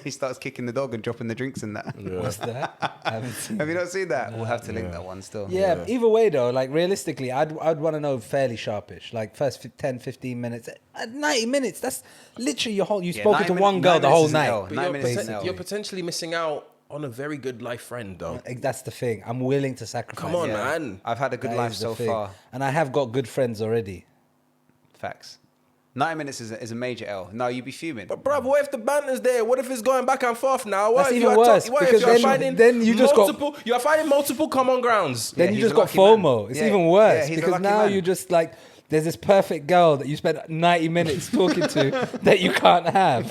he starts kicking the dog and dropping the drinks in that. What's that? I haven't seen Have you not seen that? We'll have to link that one still. Yeah, either way though, like realistically, I'd want to know fairly sharpish. Like first 10, 15 minutes. 90 minutes, that's literally your whole, you've spoken to one girl the whole night. But you're potentially missing out on a very good life friend, though. That's the thing. I'm willing to sacrifice. Come on, man. I've had a good That life is the so thing. far. And I have got good friends already. Facts. 90 minutes is a major L. No, you'd be fuming. But bruv, what if the banter's there? What if it's going back and forth now? What That's if even you are worse, what if because you're then- finding then you just got- multiple, you're finding multiple common grounds? Then Yeah, you he's just a got lucky man. FOMO. It's Yeah. even worse Yeah, he's a because lucky now man. you just like, there's this perfect girl that you spent 90 minutes talking to that you can't have.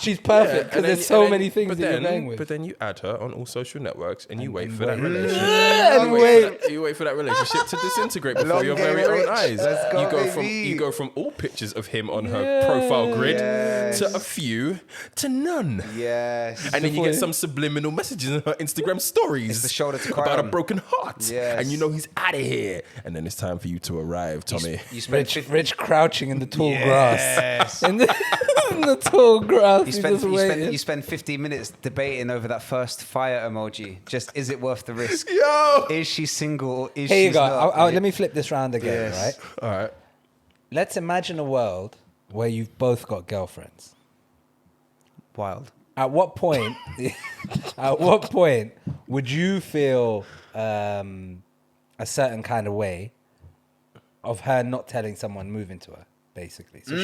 She's perfect because there's so many things that you're going with. But then you add her on all social networks and you wait for that wait. relationship. And wait. You wait for that relationship to disintegrate before Long your game very own rich. eyes. Let's go, baby. You go from all pictures of him on her profile grid to a few to none. Yes. And then you get some subliminal messages in her Instagram stories. It's the shoulder to cry about on. a broken heart. Yes. And you know he's out of here. And then it's time for you to arrive, Tommy. You spend Rich crouching in the tall grass. Yes. In the tall grass. You spend 15 minutes debating over that first fire emoji. Just, is it worth the risk? Yo! Is she single or is Here she you go. not? Let me flip this round again, Yes. right? All right. Let's imagine a world where you've both got girlfriends. Wild. At what point? Would you feel a certain kind of way of her not telling someone moving to her? Basically, so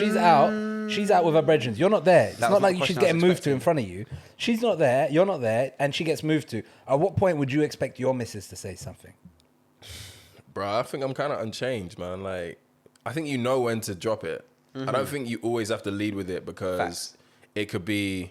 she's out with her brethren. You're not there. It's That not was my like she's question I getting was moved to in expecting. front of you. She's not there. You're not there, and she gets moved to. At what point would you expect your missus to say something? Bro, I think I'm kind of unchanged, man. Like, I think you know when to drop it. I don't think you always have to lead with it because Facts. it could be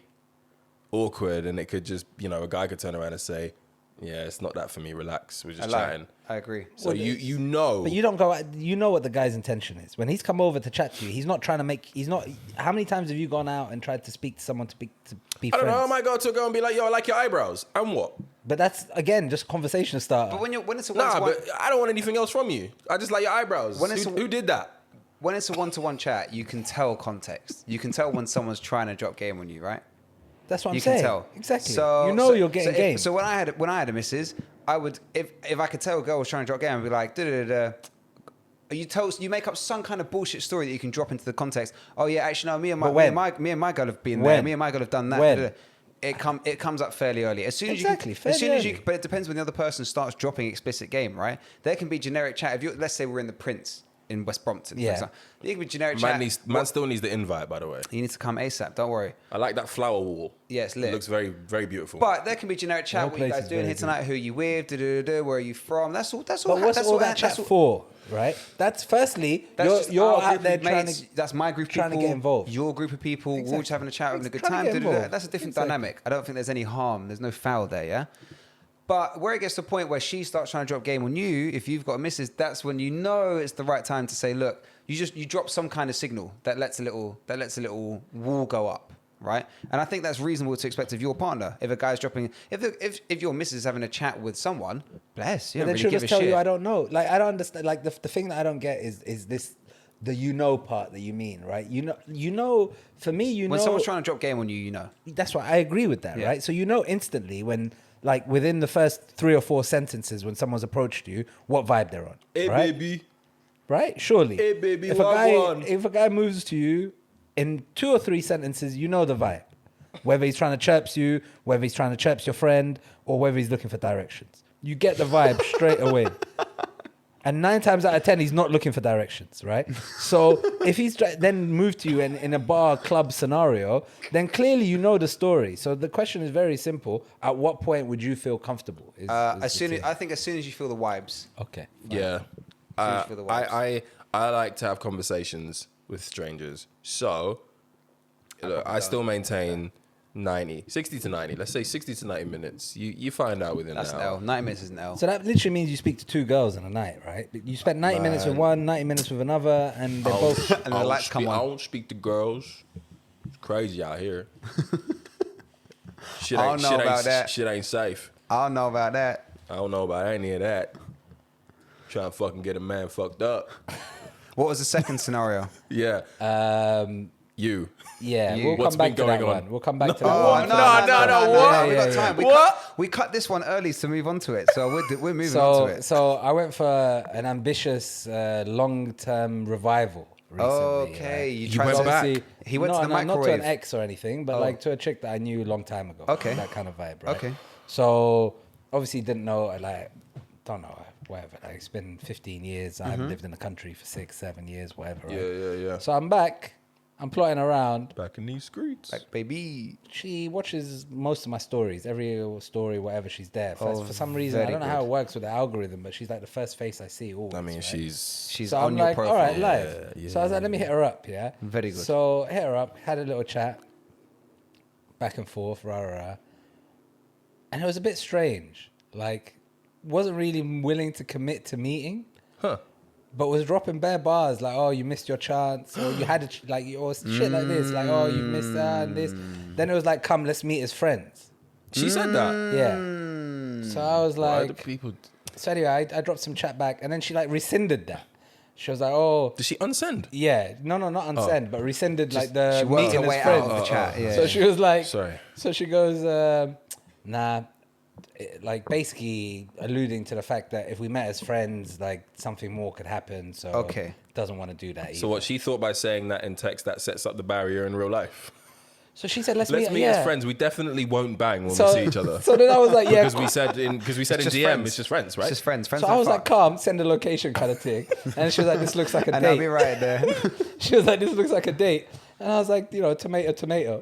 awkward and it could just, a guy could turn around and say, yeah, it's not that for me. Relax. We're just chatting. I agree. So you know. But you don't go. You know what the guy's intention is when he's come over to chat to you. He's not trying to make. He's not. How many times have you gone out and tried to speak to someone to be I friends? don't know. I might go to a girl and be like, yo, I like your eyebrows. And what? But that's again just conversation starter. But when it's a Nah, one-to-one, but I don't want anything else from you. I just like your eyebrows. When it's Who did that? when it's a one-to-one chat, you can tell context. You can tell when someone's trying to drop game on you, right? That's what I'm You saying. can tell. Exactly. So, you know you're getting game. So when I had a missus, I would if I could tell a girl was trying to drop game, I'd be like, you make up some kind of bullshit story that you can drop into the context. Oh yeah, actually no, me and my girl have been there. Me and my girl have done that. When? It comes up fairly early. As soon as Exactly, you, fairly as soon as you, early. but it depends when the other person starts dropping explicit game, right? There can be generic chat. If you, let's say we're in the Prince in West Brompton, for Yeah. example. There can be generic Man, chat. man still needs the invite, by the way. You need to come ASAP. Don't worry. I like that flower wall. Yeah, it's lit. It looks very, very beautiful. But there can be generic chat. whole What are you place guys is doing very here tonight? Who are you with? Where are you from? That's all. That's all. But what's that's all that chat for, right? That's firstly, you're our out group there of trying mates. to. That's my group of trying to people. get involved. Your group of people. We're all just Exactly. having a chat, having a good Trying to time. get involved. That's a different Exactly. dynamic. I don't think there's any harm. There's no foul there. Yeah. But where it gets to the point where she starts trying to drop game on you, if you've got a missus, that's when you know it's the right time to say, look, you drop some kind of signal that lets a little wall go up, right? And I think that's reasonable to expect of your partner. If a guy's dropping, if your missus is having a chat with someone, bless, you But don't then really she'll give just a tell shit. you, I don't know. Like I don't understand. Like the thing that I don't get is this the part that you mean, right? You know. For me, When someone's trying to drop game on you, you know. That's why I agree with that, Yeah. right? So you know instantly when, like, within the first 3 or 4 sentences when someone's approached you, what vibe they're on. hey, right? baby. Right? Surely. Hey, baby, if wagwan. if a guy moves to you in 2 or 3 sentences, you know the vibe. Whether he's trying to chirps you, whether he's trying to chirps your friend, or whether he's looking for directions. You get the vibe straight away. And 9 times out of 10, he's not looking for directions, right? So if he's then moved to you in a bar club scenario, then clearly you know the story. So the question is very simple. At what point would you feel comfortable? I think as soon as you feel the vibes. Okay. As Fine. Yeah. soon as you feel the vibes. I like to have conversations with strangers. So look, I still maintain 60 to 90. Let's say 60 to 90 minutes. You find out within That's an an hour. L. 90 minutes is an L. So that literally means you speak to 2 girls in a night, right? You spend 90 minutes with one, 90 minutes with another, and they're both... And the lights come on. I don't speak to girls. It's crazy out here. I don't know about that. Shit ain't safe. I don't know about that. I don't know about any of that. Trying to fucking get a man fucked up. What was the second scenario? Yeah. You. Yeah, You. we'll What's come back been to that going on? one. We'll come back to that Oh, one. no, We Yeah, got time. What? We cut this one early to move on to it. So we're moving on to it. So I went for an ambitious long-term revival recently. Okay, right? you You tried went to- back? He went to the Not to microwave. an ex or anything, but like to a chick that I knew a long time ago. Okay. That kind of vibe, right? Okay. So obviously didn't know, like, don't know, whatever. Like, it's been 15 years. I've lived in the country for 6, 7 years, whatever. Right? Yeah. So I'm back. I'm plotting around. Back in these streets. Like, baby. She watches most of my stories, every story, whatever. She's there. For some reason, I very don't know how good. it works with the algorithm, but she's like the first face I see always. I mean, right? she's So on I'm your like, profile. all right, live. Yeah, So I was like, let me hit her up, yeah. Very good. So hit her up, had a little chat, back and forth, rah. And it was a bit strange. Like, wasn't really willing to commit to meeting. Huh. But was dropping bare bars like, oh, you missed your chance, or you had or shit like this, like, oh, you missed that and this. Then it was like, come, let's meet as friends. She said that. Yeah. So I was Why do like, people... so anyway, I dropped some chat back, and then she like rescinded that. She was like, oh, Did she unsend? yeah, no, not unsend, but rescinded like the She worked her meeting way as out friends. of the chat. Yeah. So she was like, Sorry. So she goes, nah, like basically alluding to the fact that if we met as friends, like something more could happen. So Okay. doesn't want to do that. So either. what she thought by saying that in text, that sets up the barrier in real life. So she said, let's Let's meet yeah. as friends. We definitely won't bang when So, we see each other. so then I was like, yeah. Because we said in just DM, friends. it's just friends, right? It's just friends. Friends So don't I was like, fuck. calm, send a location kind of thing. And she was like, this looks like a And I'll be date. right there. She was like, this looks like a date. And I was like, tomato.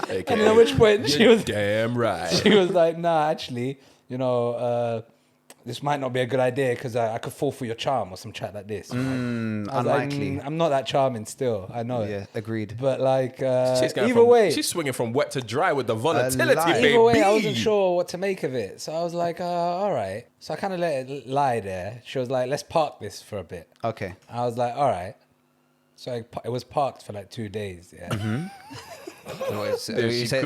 AKA, And then at which point she you're was damn right. she was like, nah, actually, this might not be a good idea because I could fall for your charm or some chat like this. I was unlikely. Like, I'm not that charming still. I know Yeah, it. agreed. But like, She's going either from- way, she's swinging from wet to dry with the volatility, lie. baby. either way, I wasn't sure what to make of it. So I was like, all right. So I kind of let it lie there. She was like, let's park this for a bit. Okay. I was like, all right. So it was parked for like 2 days. Yeah.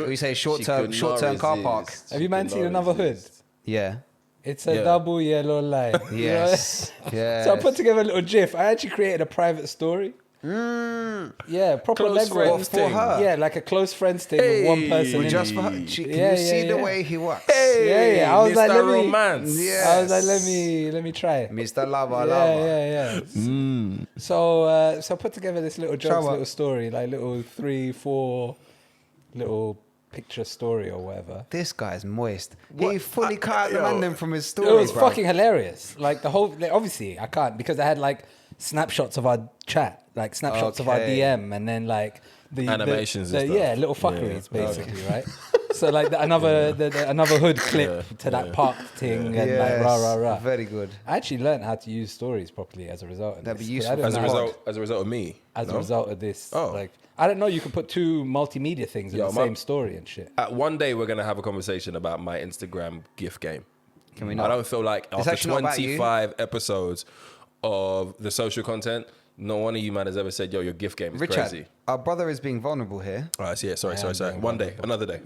We say short term car park. Have you man seen Another Hood? Yeah. It's a Yeah. double yellow line. You know? Yes. Yeah. So I put together a little GIF. I actually created a private story. Yeah, proper Close Lego. friends thing. her? Yeah, like a close friends thing with one person Well, in just it. for her. Can Yeah, you see yeah, the yeah. way he works? Yeah. I was Mr. like, let me. Romance. I was like, let me try it. Mr. Lava Yeah, Lava. yeah. So I put together this little jokes, Show little story, like little 3-4 little picture story or whatever. This guy's moist. He fully cut out the man from his story. It was bro. fucking hilarious. Like the whole, like, obviously I can't because I had like snapshots of our chat, like snapshots of our Okay. DM, and then like the Animations the, and the, stuff. yeah, little fuckeries Yeah. basically, right? So like another hood clip to that park thing and like rah. Very good. I actually learned how to use stories properly as a result of That'd this. be 'cause I useful didn't for know the how- As a result of me. as a No? result of this. Oh. Like I didn't know you could put 2 multimedia things in Yo, the my- same story and shit. One day we're gonna have a conversation about my Instagram gift game. Can we I not? don't feel like It's after actually not about you. 25 episodes of the social content, no one of you man has ever said, "Yo, your gift game is Richard, crazy." our brother is being vulnerable here. All right, yeah, sorry. being One day, another day.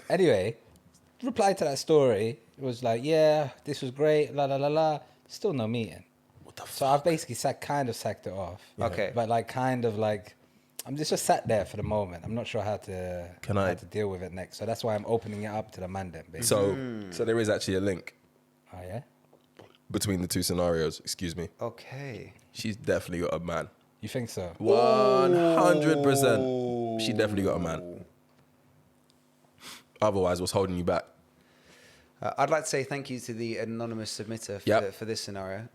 Anyway, reply to that story. It was like, yeah, this was great, la. Still no meeting. What the So I've basically kind of sacked it off. Okay. But like kind of like I'm just sat there for the moment. I'm not sure how to how to deal with it next. So that's why I'm opening it up to the man then, basically. So there is actually a link Oh yeah? between the two scenarios. Excuse me. Okay. She's definitely got a man. You think so? 100%. She definitely got a man. Otherwise, what's holding you back? I'd like to say thank you to the anonymous submitter for this scenario.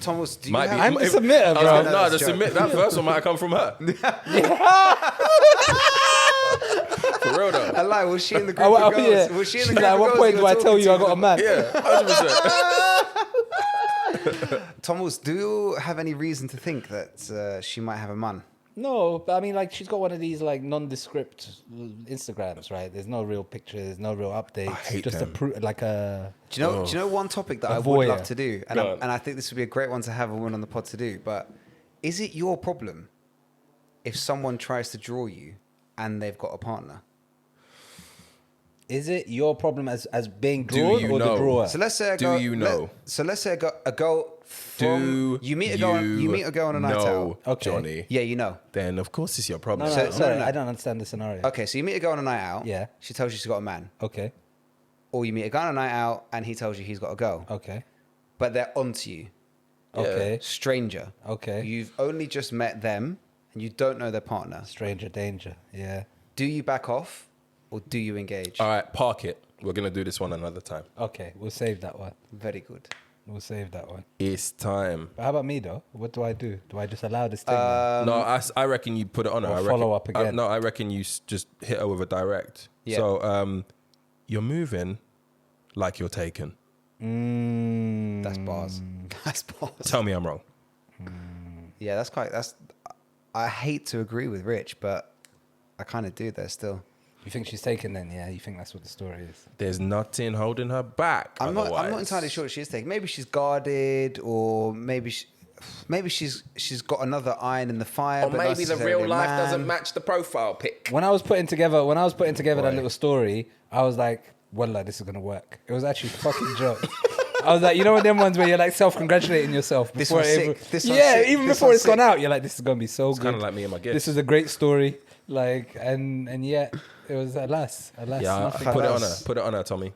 Thomas, do you have... I'm the submitter, bro. That first one might have come from her. For real though. I lie, was she in the group of girls? Yeah. Was she in the She's group like, of at what girls point you do were I tell talking you I to? got a man? Yeah, 100%. Thomas, do you have any reason to think that she might have a man? No, but I mean, like, she's got one of these, like, nondescript Instagrams, right? There's no real pictures, no real updates. I hate just them. Do Do you know one topic that I would voyeur. love to do? And I think this would be a great one to have a woman on the pod to do. But is it your problem if someone tries to draw you and they've got a partner? Is it your problem as being drawn or the drawer? So let's say a Do you know? let's say a girl from, you meet a girl on a night out. Okay. Johnny. Yeah, you know. Then of course it's your problem. No, sorry, no. I don't understand the scenario. Okay, so you meet a girl on a night out. Yeah. She tells you she's got a man. Okay. Or you meet a guy on a night out and he tells you he's got a girl. Okay. But they're onto you. Okay. Stranger. Okay. You've only just met them and you don't know their partner. Stranger danger. Yeah. Do you back off or do you engage? All right, park it. We're going to do this one another time. Okay, we'll save that one. Very good. We'll save that one. It's time. But how about me, though? What do? Do I just allow this thing? now? No, I reckon you put it on her. Or I reckon, follow up again. No, I reckon you just hit her with a direct. Yeah. So you're moving like you're taken. That's bars. That's bars. Tell me I'm wrong. Yeah, I hate to agree with Rich, but I kind of do there still. You think she's taken then? Yeah, you think that's what the story is? There's nothing holding her back. I'm not otherwise. entirely sure she is taken. Maybe she's guarded, or maybe she's got another iron in the fire. Or but maybe the not real necessarily a life man. doesn't match the profile pic. When I was putting together that Boy. little story, I was like, "Wallah, this is gonna work." It was actually fucking joke. I was like, you know, them ones where you're like self-congratulating yourself. This before one's it even- sick. This one's yeah, sick. even This before one's it's gone sick. out, you're like, this is gonna be so It's good. kind of like me and my gift. This is a great story. Like, and yet it was alas, Yeah, nothing. put it on her. Put it on her, Tommy.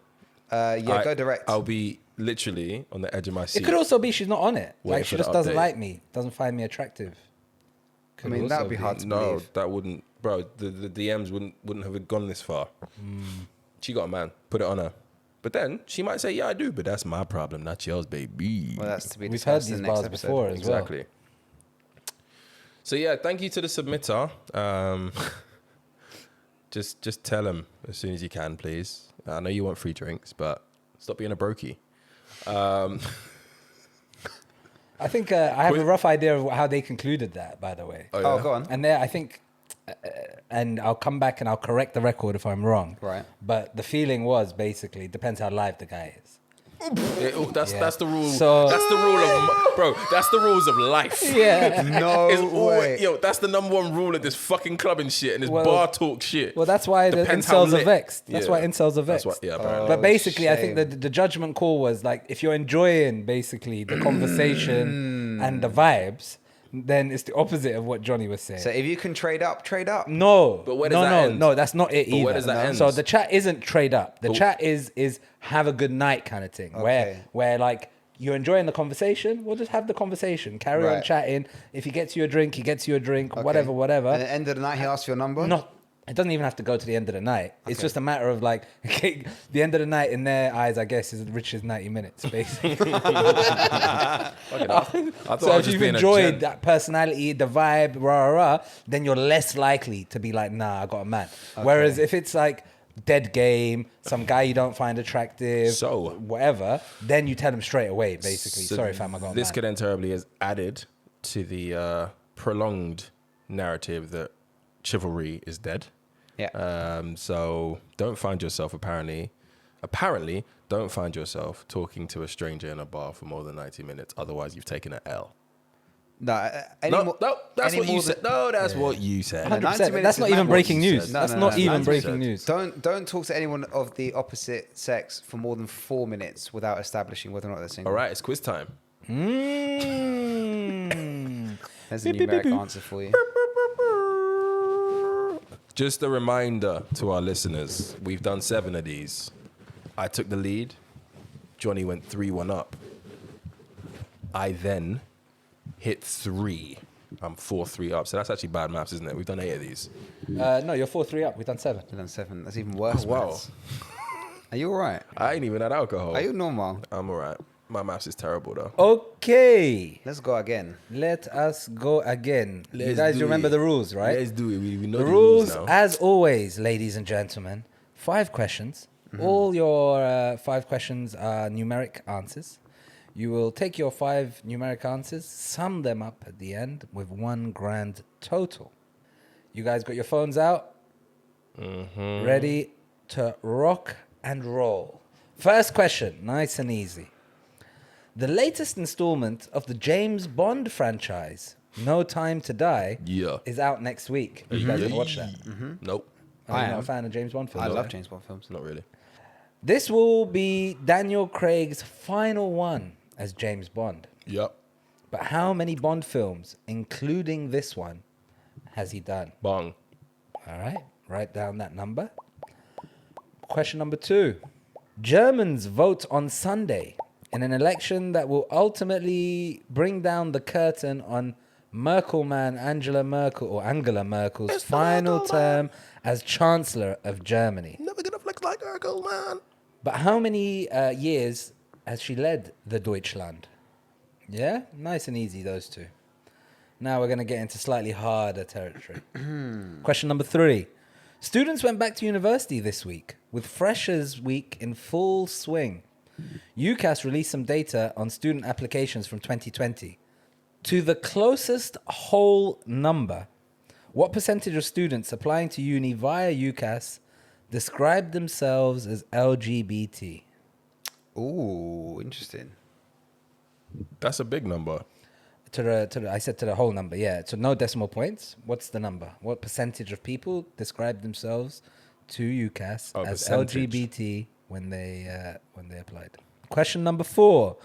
Go direct. I'll be literally on the edge of my seat. It could also be she's not on it. Wait Like for she the just doesn't update. like me, doesn't find me attractive. I mean, that would be hard to No, believe. that wouldn't, bro. The DMs wouldn't have gone this far. She got a man. Put it on her. But then she might say, "Yeah, I do," but that's my problem, not yours, baby. Well, that's to be We've heard discussed in these the next bars episode. before as well. Exactly. So yeah, thank you to the submitter. Just tell him as soon as you can, please. I know you want free drinks, but stop being a brokey. I think I have a rough idea of how they concluded that, by the way. Oh, go on. And there, I think, and I'll come back and I'll correct the record if I'm wrong. Right. But the feeling was basically depends how live the guy is. That's the rule. So- that's the rule of bro. That's the rules of life. Yeah. No It's way. always, yo, that's the number one rule of this fucking clubbing shit and this Well- bar talk shit. Well, that's why the Depends how incels are lit. vexed. That's why incels are That's vexed. what. Yeah, apparently. But basically, I think shame. the judgment call was like, if you're enjoying basically the conversation and the vibes, then it's the opposite of what Johnny was saying. So if you can trade up, trade up. No, But where does that end? No, that's not it But either. where does that end? So the chat isn't trade up. The But- chat is have a good night kind of thing. Okay. Where like you're enjoying the conversation, we'll just have the conversation. Carry on Right. chatting. If he gets you a drink, he gets you a drink. Okay. Whatever. And at the end of the night, he asks for your number. Not. It doesn't even have to go to the end of the night. It's Okay. just a matter of like the end of the night in their eyes, I guess, is as rich as 90 minutes, basically. Fucking hell. I thought So I was if just you've being a enjoyed gent. that personality, the vibe, rah, rah, rah, then you're less likely to be like, nah, I got a man. Whereas if it's like dead game, some guy you don't find attractive, So- whatever, then you tell him straight away, basically. So Sorry, fam, I got a man. This could then terribly is added to the prolonged narrative that chivalry is dead. Yeah. So don't find yourself apparently don't find yourself talking to a stranger in a bar for more than 90 minutes. Otherwise, you've taken an L. No, That's what you said. No, that's what you said. 100%. 90 minutes That's is not mad even what breaking you news. said. That's No, not no, even 90%. breaking news. Don't talk to anyone of the opposite sex for more than 4 minutes without establishing whether or not they're single. All right, it's quiz time. There's a numeric answer for you. Just a reminder to our listeners, we've done 7 of these. I took the lead. Johnny went 3-1 up. I then hit 3. I'm 4-3 up. So that's actually bad maths, isn't it? We've done 8 of these. No, you're 4-3 up. We've done 7. We've done 7. That's even worse. Wow. maths. Are you all right? I ain't even had alcohol. Are you normal? I'm all right. My maths is terrible, though. Okay. Let's go again. Let us go again. You Let's guys do remember it. the rules, right? Let's do it. We know The the rules, now. as always, ladies and gentlemen, 5 questions. All your 5 questions are numeric answers. You will take your 5 numeric answers, sum them up at the end with 1 grand total. You guys got your phones out? Ready to rock and roll. First question, nice and easy. The latest installment of the James Bond franchise, No Time to Die, is out next week. Are you guys going to watch that? Nope. Are you I not am. a fan of James Bond films? I love right? James Bond films. Not really. This will be Daniel Craig's final one as James Bond. Yep. But how many Bond films, including this one, has he done? Bong. All right, write down that number. Question number 2. Germans vote on Sunday in an election that will ultimately bring down the curtain on Angela Merkel's final term as Chancellor of Germany. Never gonna flex like Urkel, man. But how many years has she led the Deutschland? Yeah, nice and easy, those 2. Now we're going to get into slightly harder territory. Question number 3. Students went back to university this week with Freshers Week in full swing. UCAS released some data on student applications from 2020. To the closest whole number, what percentage of students applying to uni via UCAS describe themselves as LGBT? Ooh, interesting. That's a big number. I said to the whole number, yeah. So no decimal points. What's the number? What percentage of people describe themselves to UCAS as percentage. LGBT when they applied? Question number 4.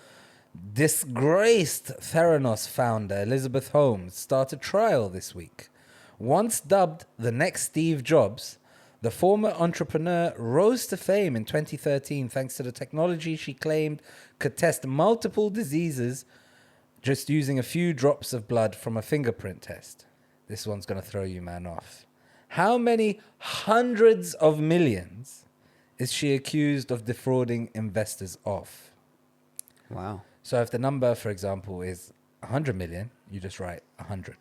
Disgraced Theranos founder Elizabeth Holmes started trial this week. Once dubbed the next Steve Jobs, the former entrepreneur rose to fame in 2013 thanks to the technology she claimed could test multiple diseases just using a few drops of blood from a fingerprint test. This one's going to throw you, man, off. How many hundreds of millions is she accused of defrauding investors of? Wow. So if the number, for example, is 100 million, you just write 100.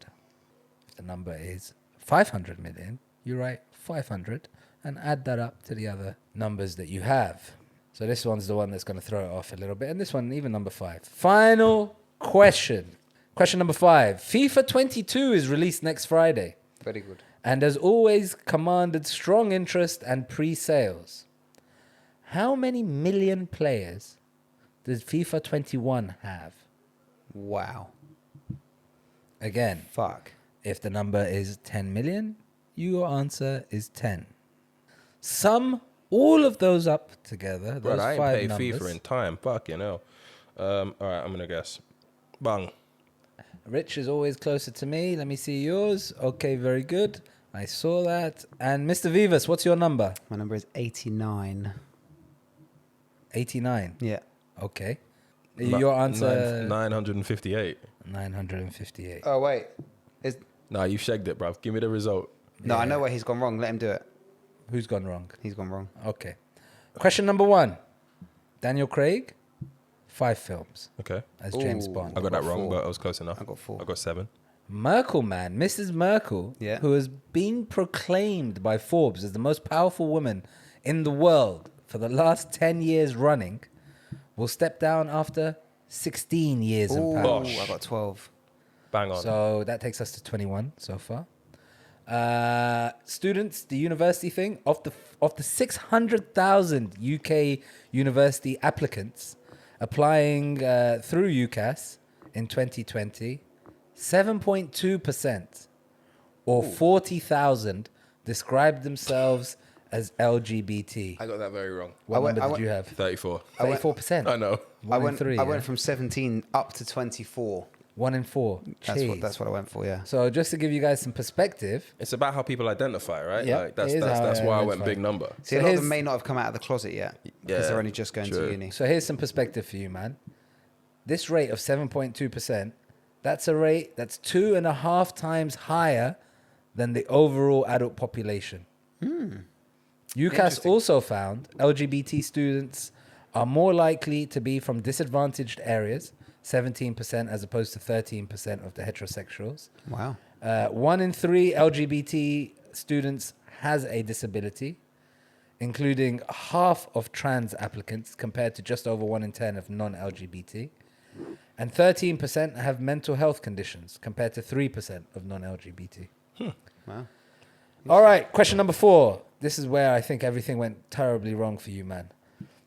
If the number is 500 million, you write 500 and add that up to the other numbers that you have. So this one's the one that's going to throw it off a little bit. And this one, even number 5. Final question. Question number 5. FIFA 22 is released next Friday Very good. and has always commanded strong interest and pre-sales. How many million players does FIFA 21 have? Wow. Again, Fuck. if the number is 10 million, your answer is 10. Sum all of those up together, Bro, those I ain't 5 paid numbers. FIFA in time. Fucking hell. All right, I'm gonna guess. Bang. Rich is always closer to me. Let me see yours. Okay, very good. I saw that. And Mr. Vivas, what's your number? My number is 89. 89. Yeah. Okay. Your answer? 958. 958. Oh, wait. Nah, you shagged it, bruv. Give me the result. No, I Yeah. know where he's gone wrong. Let him do it. Who's gone wrong? He's gone wrong. Okay. Question number 1. Daniel Craig, 5 films Okay. as James Ooh. Bond. I got that wrong, 4. but I was close enough. I got 4. I got 7. Merkel man, Mrs. Merkel, Yeah. who has been proclaimed by Forbes as the most powerful woman in the world for the last 10 years running, will step down after 16 years in Ooh, power. Bosh. I got 12. Bang on. So that takes us to 21 so far. Students, the university thing, of the 600,000 UK university applicants applying through UCAS in 2020, 7.2% or 40,000 described themselves as LGBT. I got that very wrong. What I number went- did you have? 34. 34%. I know. One in three. I yeah? went from 17 up to 24. 1 in 4. That's what I went for, yeah. So just to give you guys some perspective, It's about how people identify, right? Yeah, Like, that's it is how that's I why I went identify. big number. See, a So lot of here's- them may not have come out of the closet yet because Yeah, they're only just going true. to uni. so here's some perspective for you, man. This rate of 7.2% That's a rate that's 2.5 times higher than the overall adult population. UCAS also found LGBT students are more likely to be from disadvantaged areas, 17% as opposed to 13% of the heterosexuals. Wow. 1 in 3 LGBT students has a disability, including half of trans applicants compared to just over 1 in 10 of non-LGBT. And 13% have mental health conditions compared to 3% of non-LGBT. Wow. All right, question number 4. This is where I think everything went terribly wrong for you, man.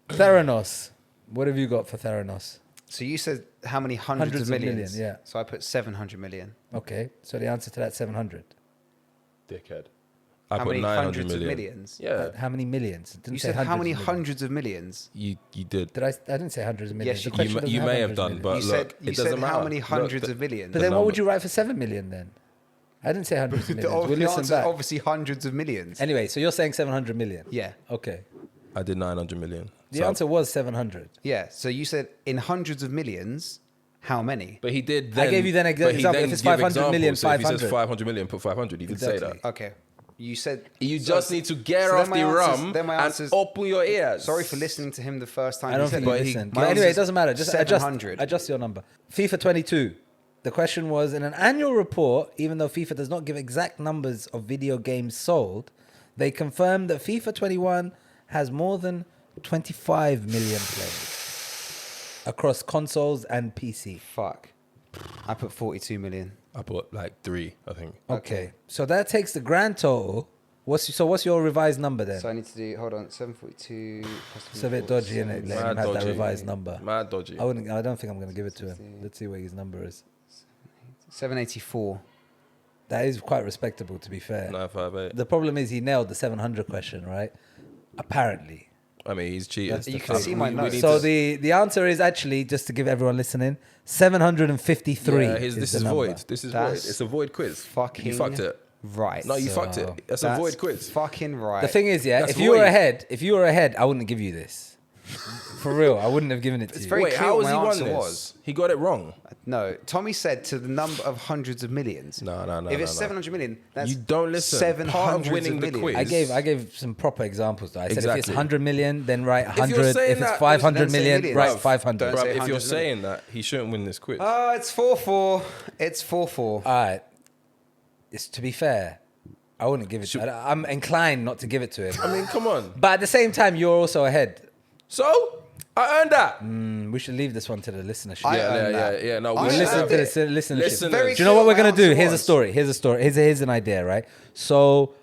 Theranos. What have you got for Theranos? So you said how many hundreds of millions? Yeah. So I put 700 million. Okay, so the answer to that 700. Dickhead. I How put many 900 hundreds million. of millions? Yeah, How many millions? It didn't You say said how hundreds many of millions. hundreds of millions? you did. Did I didn't say hundreds of millions. Yes, The you- question You, doesn't you have may have hundreds of done, millions. but You look, said you it doesn't said matter. how many Look, hundreds of millions? But then what would you write for 7 million then? I didn't say hundreds of The millions. We'll the listen answer back. obviously hundreds of millions. Anyway, so you're saying 700 million? Yeah. Okay. I did 900 million. The So- answer was 700. Yeah. So you said in hundreds of millions, how many? But he did. I Then, gave you then but he example. then If it's give 500 million, examples. So if he 500. says 500 million, put 500. He did say Exactly. that. Okay. You said You so- just need to get so off then the my answers- rum then my and answers- open your ears. Sorry for listening to him the first time. I don't he said think you it. listened. My But anyway, it answer's doesn't matter. Just 700. adjust your number. FIFA 22. The question was, in an annual report, even though FIFA does not give exact numbers of video games sold, they confirmed that FIFA 21 has more than 25 million players across consoles and PC. Fuck. I put 42 million. I put like 3, I think. Okay. So that takes the grand total. What's your revised number then? So I need to do, hold on, 742. It's a bit dodgy, isn't it? Let him Mad have that dodgy. revised number. Mad dodgy. I don't think I'm going to give it to him. Let's see what his number is. 784. That is quite respectable, to be fair. 958. The problem is he nailed the 700 question, right? Apparently. I mean, he's cheated. You can see my notes. need So to- the answer is actually, just to give everyone listening, 753. Yeah, is this the is number. void. This is That's void. It's a void quiz. fucking You fucked it. Right. No, you So- fucked it. That's a That's void quiz. Fucking right. The thing is, yeah, That's if you were void. ahead, I wouldn't give you this. For real, I wouldn't have given it to It's you. very Wait, clear how what has my he won answer this? was. He got it wrong. No, Tommy said to the number of hundreds of millions. No. If it's no. 700 million, that's You don't listen. 700 Part of winning the million. quiz. I gave some proper examples though. I said if it's Exactly. 100 million, then write you're 100. saying If it's that, 500 don't say million, millions. write Bruv, 500. don't Bruv, say if you're 100 million. saying that, he shouldn't win this quiz. Oh, it's 4-4. It's 4-4. All right. It's to be fair, I wouldn't give it to him. I'm inclined not to give it to him. I mean, come on. But at the same time, you're also ahead. So, I earned that. We should leave this one to the listenership. I Yeah. No, I we earned Listen that. to the listenership. Listeners. Very Do you know what clear we're going to do? answer Here's a was. story. Here's an idea, right? So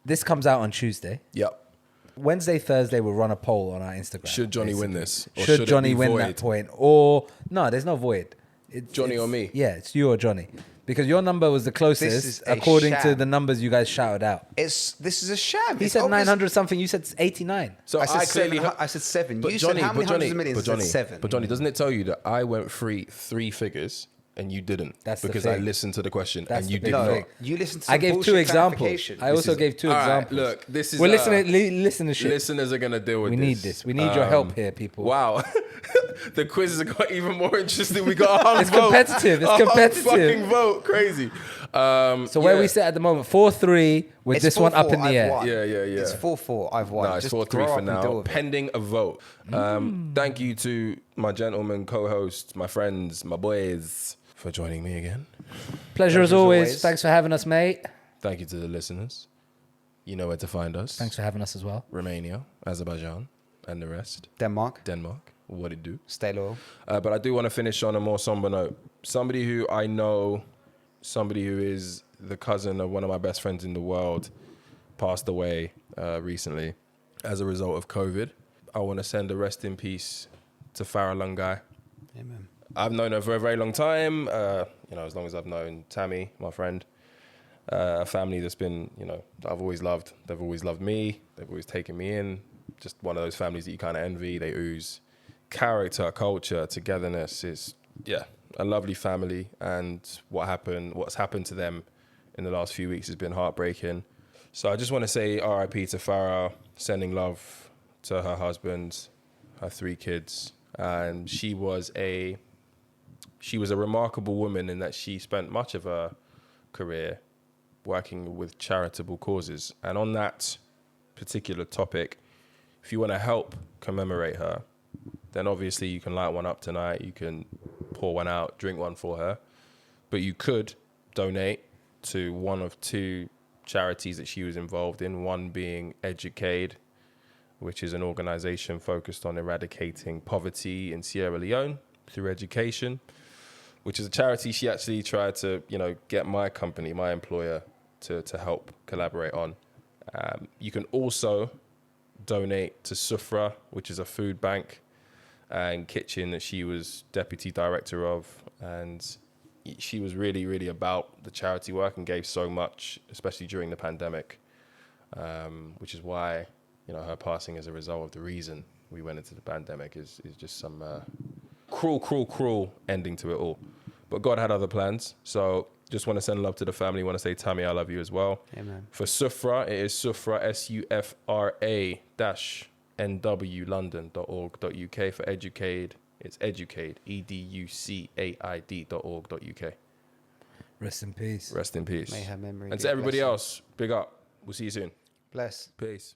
this comes out on Tuesday. Yep. Wednesday, Thursday, we'll run a poll on our Instagram. Should Johnny win basically. this? Or Should it Johnny be win void? that point? Or, no, there's no void. Johnny or me? Yeah, it's you or Johnny. Because your number was the is closest a according to sham. the numbers you guys shouted out. This is a sham. He It's said obvious- 900 something, you said 89. So I said clearly. 7. I said 7. But You Johnny, said how many but Johnny, hundreds of millions? but Johnny, I said 7. but Johnny, doesn't it tell you that I went three figures and you didn't? That's the because I thing. listened to the question That's and the you big did no, not. thing. you listened to I some gave two bullshit examples. clarification. I also gave two All right, examples. look, this is. We're listenership. Listeners are gonna deal with We this. need this. We need your help here, people. Wow, the quizzes have got even more interesting. We got a hung It's vote. competitive. It's A hung competitive. fucking vote, crazy. So where we sit at the moment, 4-3 with It's this one up 4-4, in the I've air. won. Yeah. It's 4-4. I've won. No, it's Just 4-3 grow for up and deal now, with it. pending a vote. Thank you to my gentlemen co-hosts, my friends, my boys, for joining me again. Pleasure as Pleasure as always. always. Thanks for having us, mate. Thank you to the listeners. You know where to find us. Thanks for having us as well. Romania, Azerbaijan, and the rest. Denmark, Denmark, what it do. stay loyal. But I do want to finish on a more somber note. Somebody who I know, somebody who is the cousin of one of my best friends in the world, passed away recently as a result of COVID. I want to send a rest in peace to Farah Lungai. Amen. I've known her for a very long time, as long as I've known Tammy, my friend. A family that's been, that I've always loved. They've always loved me. They've always taken me in. Just one of those families that you kind of envy. They ooze character, culture, togetherness. It's, a lovely family. And what's happened to them in the last few weeks has been heartbreaking. So I just want to say RIP to Farah, sending love to her husband, her 3 kids. And she was a she was a remarkable woman in that she spent much of her career working with charitable causes. And on that particular topic, if you want to help commemorate her, then obviously you can light one up tonight. You can pour one out, drink one for her. But you could donate to one of two charities that she was involved in, one being Educade, which is an organization focused on eradicating poverty in Sierra Leone through education, which is a charity she actually tried to, get my company, my employer, to help collaborate on. You can also donate to Sufra, which is a food bank and kitchen that she was deputy director of. And she was really, really about the charity work and gave so much, especially during the pandemic, which is why, her passing as a result of the reason we went into the pandemic is just some cruel ending to it all. But God had other plans. So just want to send love to the family. Want to say, Tammy, I love you as well. Amen. For Sufra, it is Sufra, SUFRA-NW London.org.uk. For Educade, it's Educade, EDUCAID.org.uk. Rest in peace. Rest in peace. May her memory And be to everybody blessed. else, big up. We'll see you soon. Bless. Peace.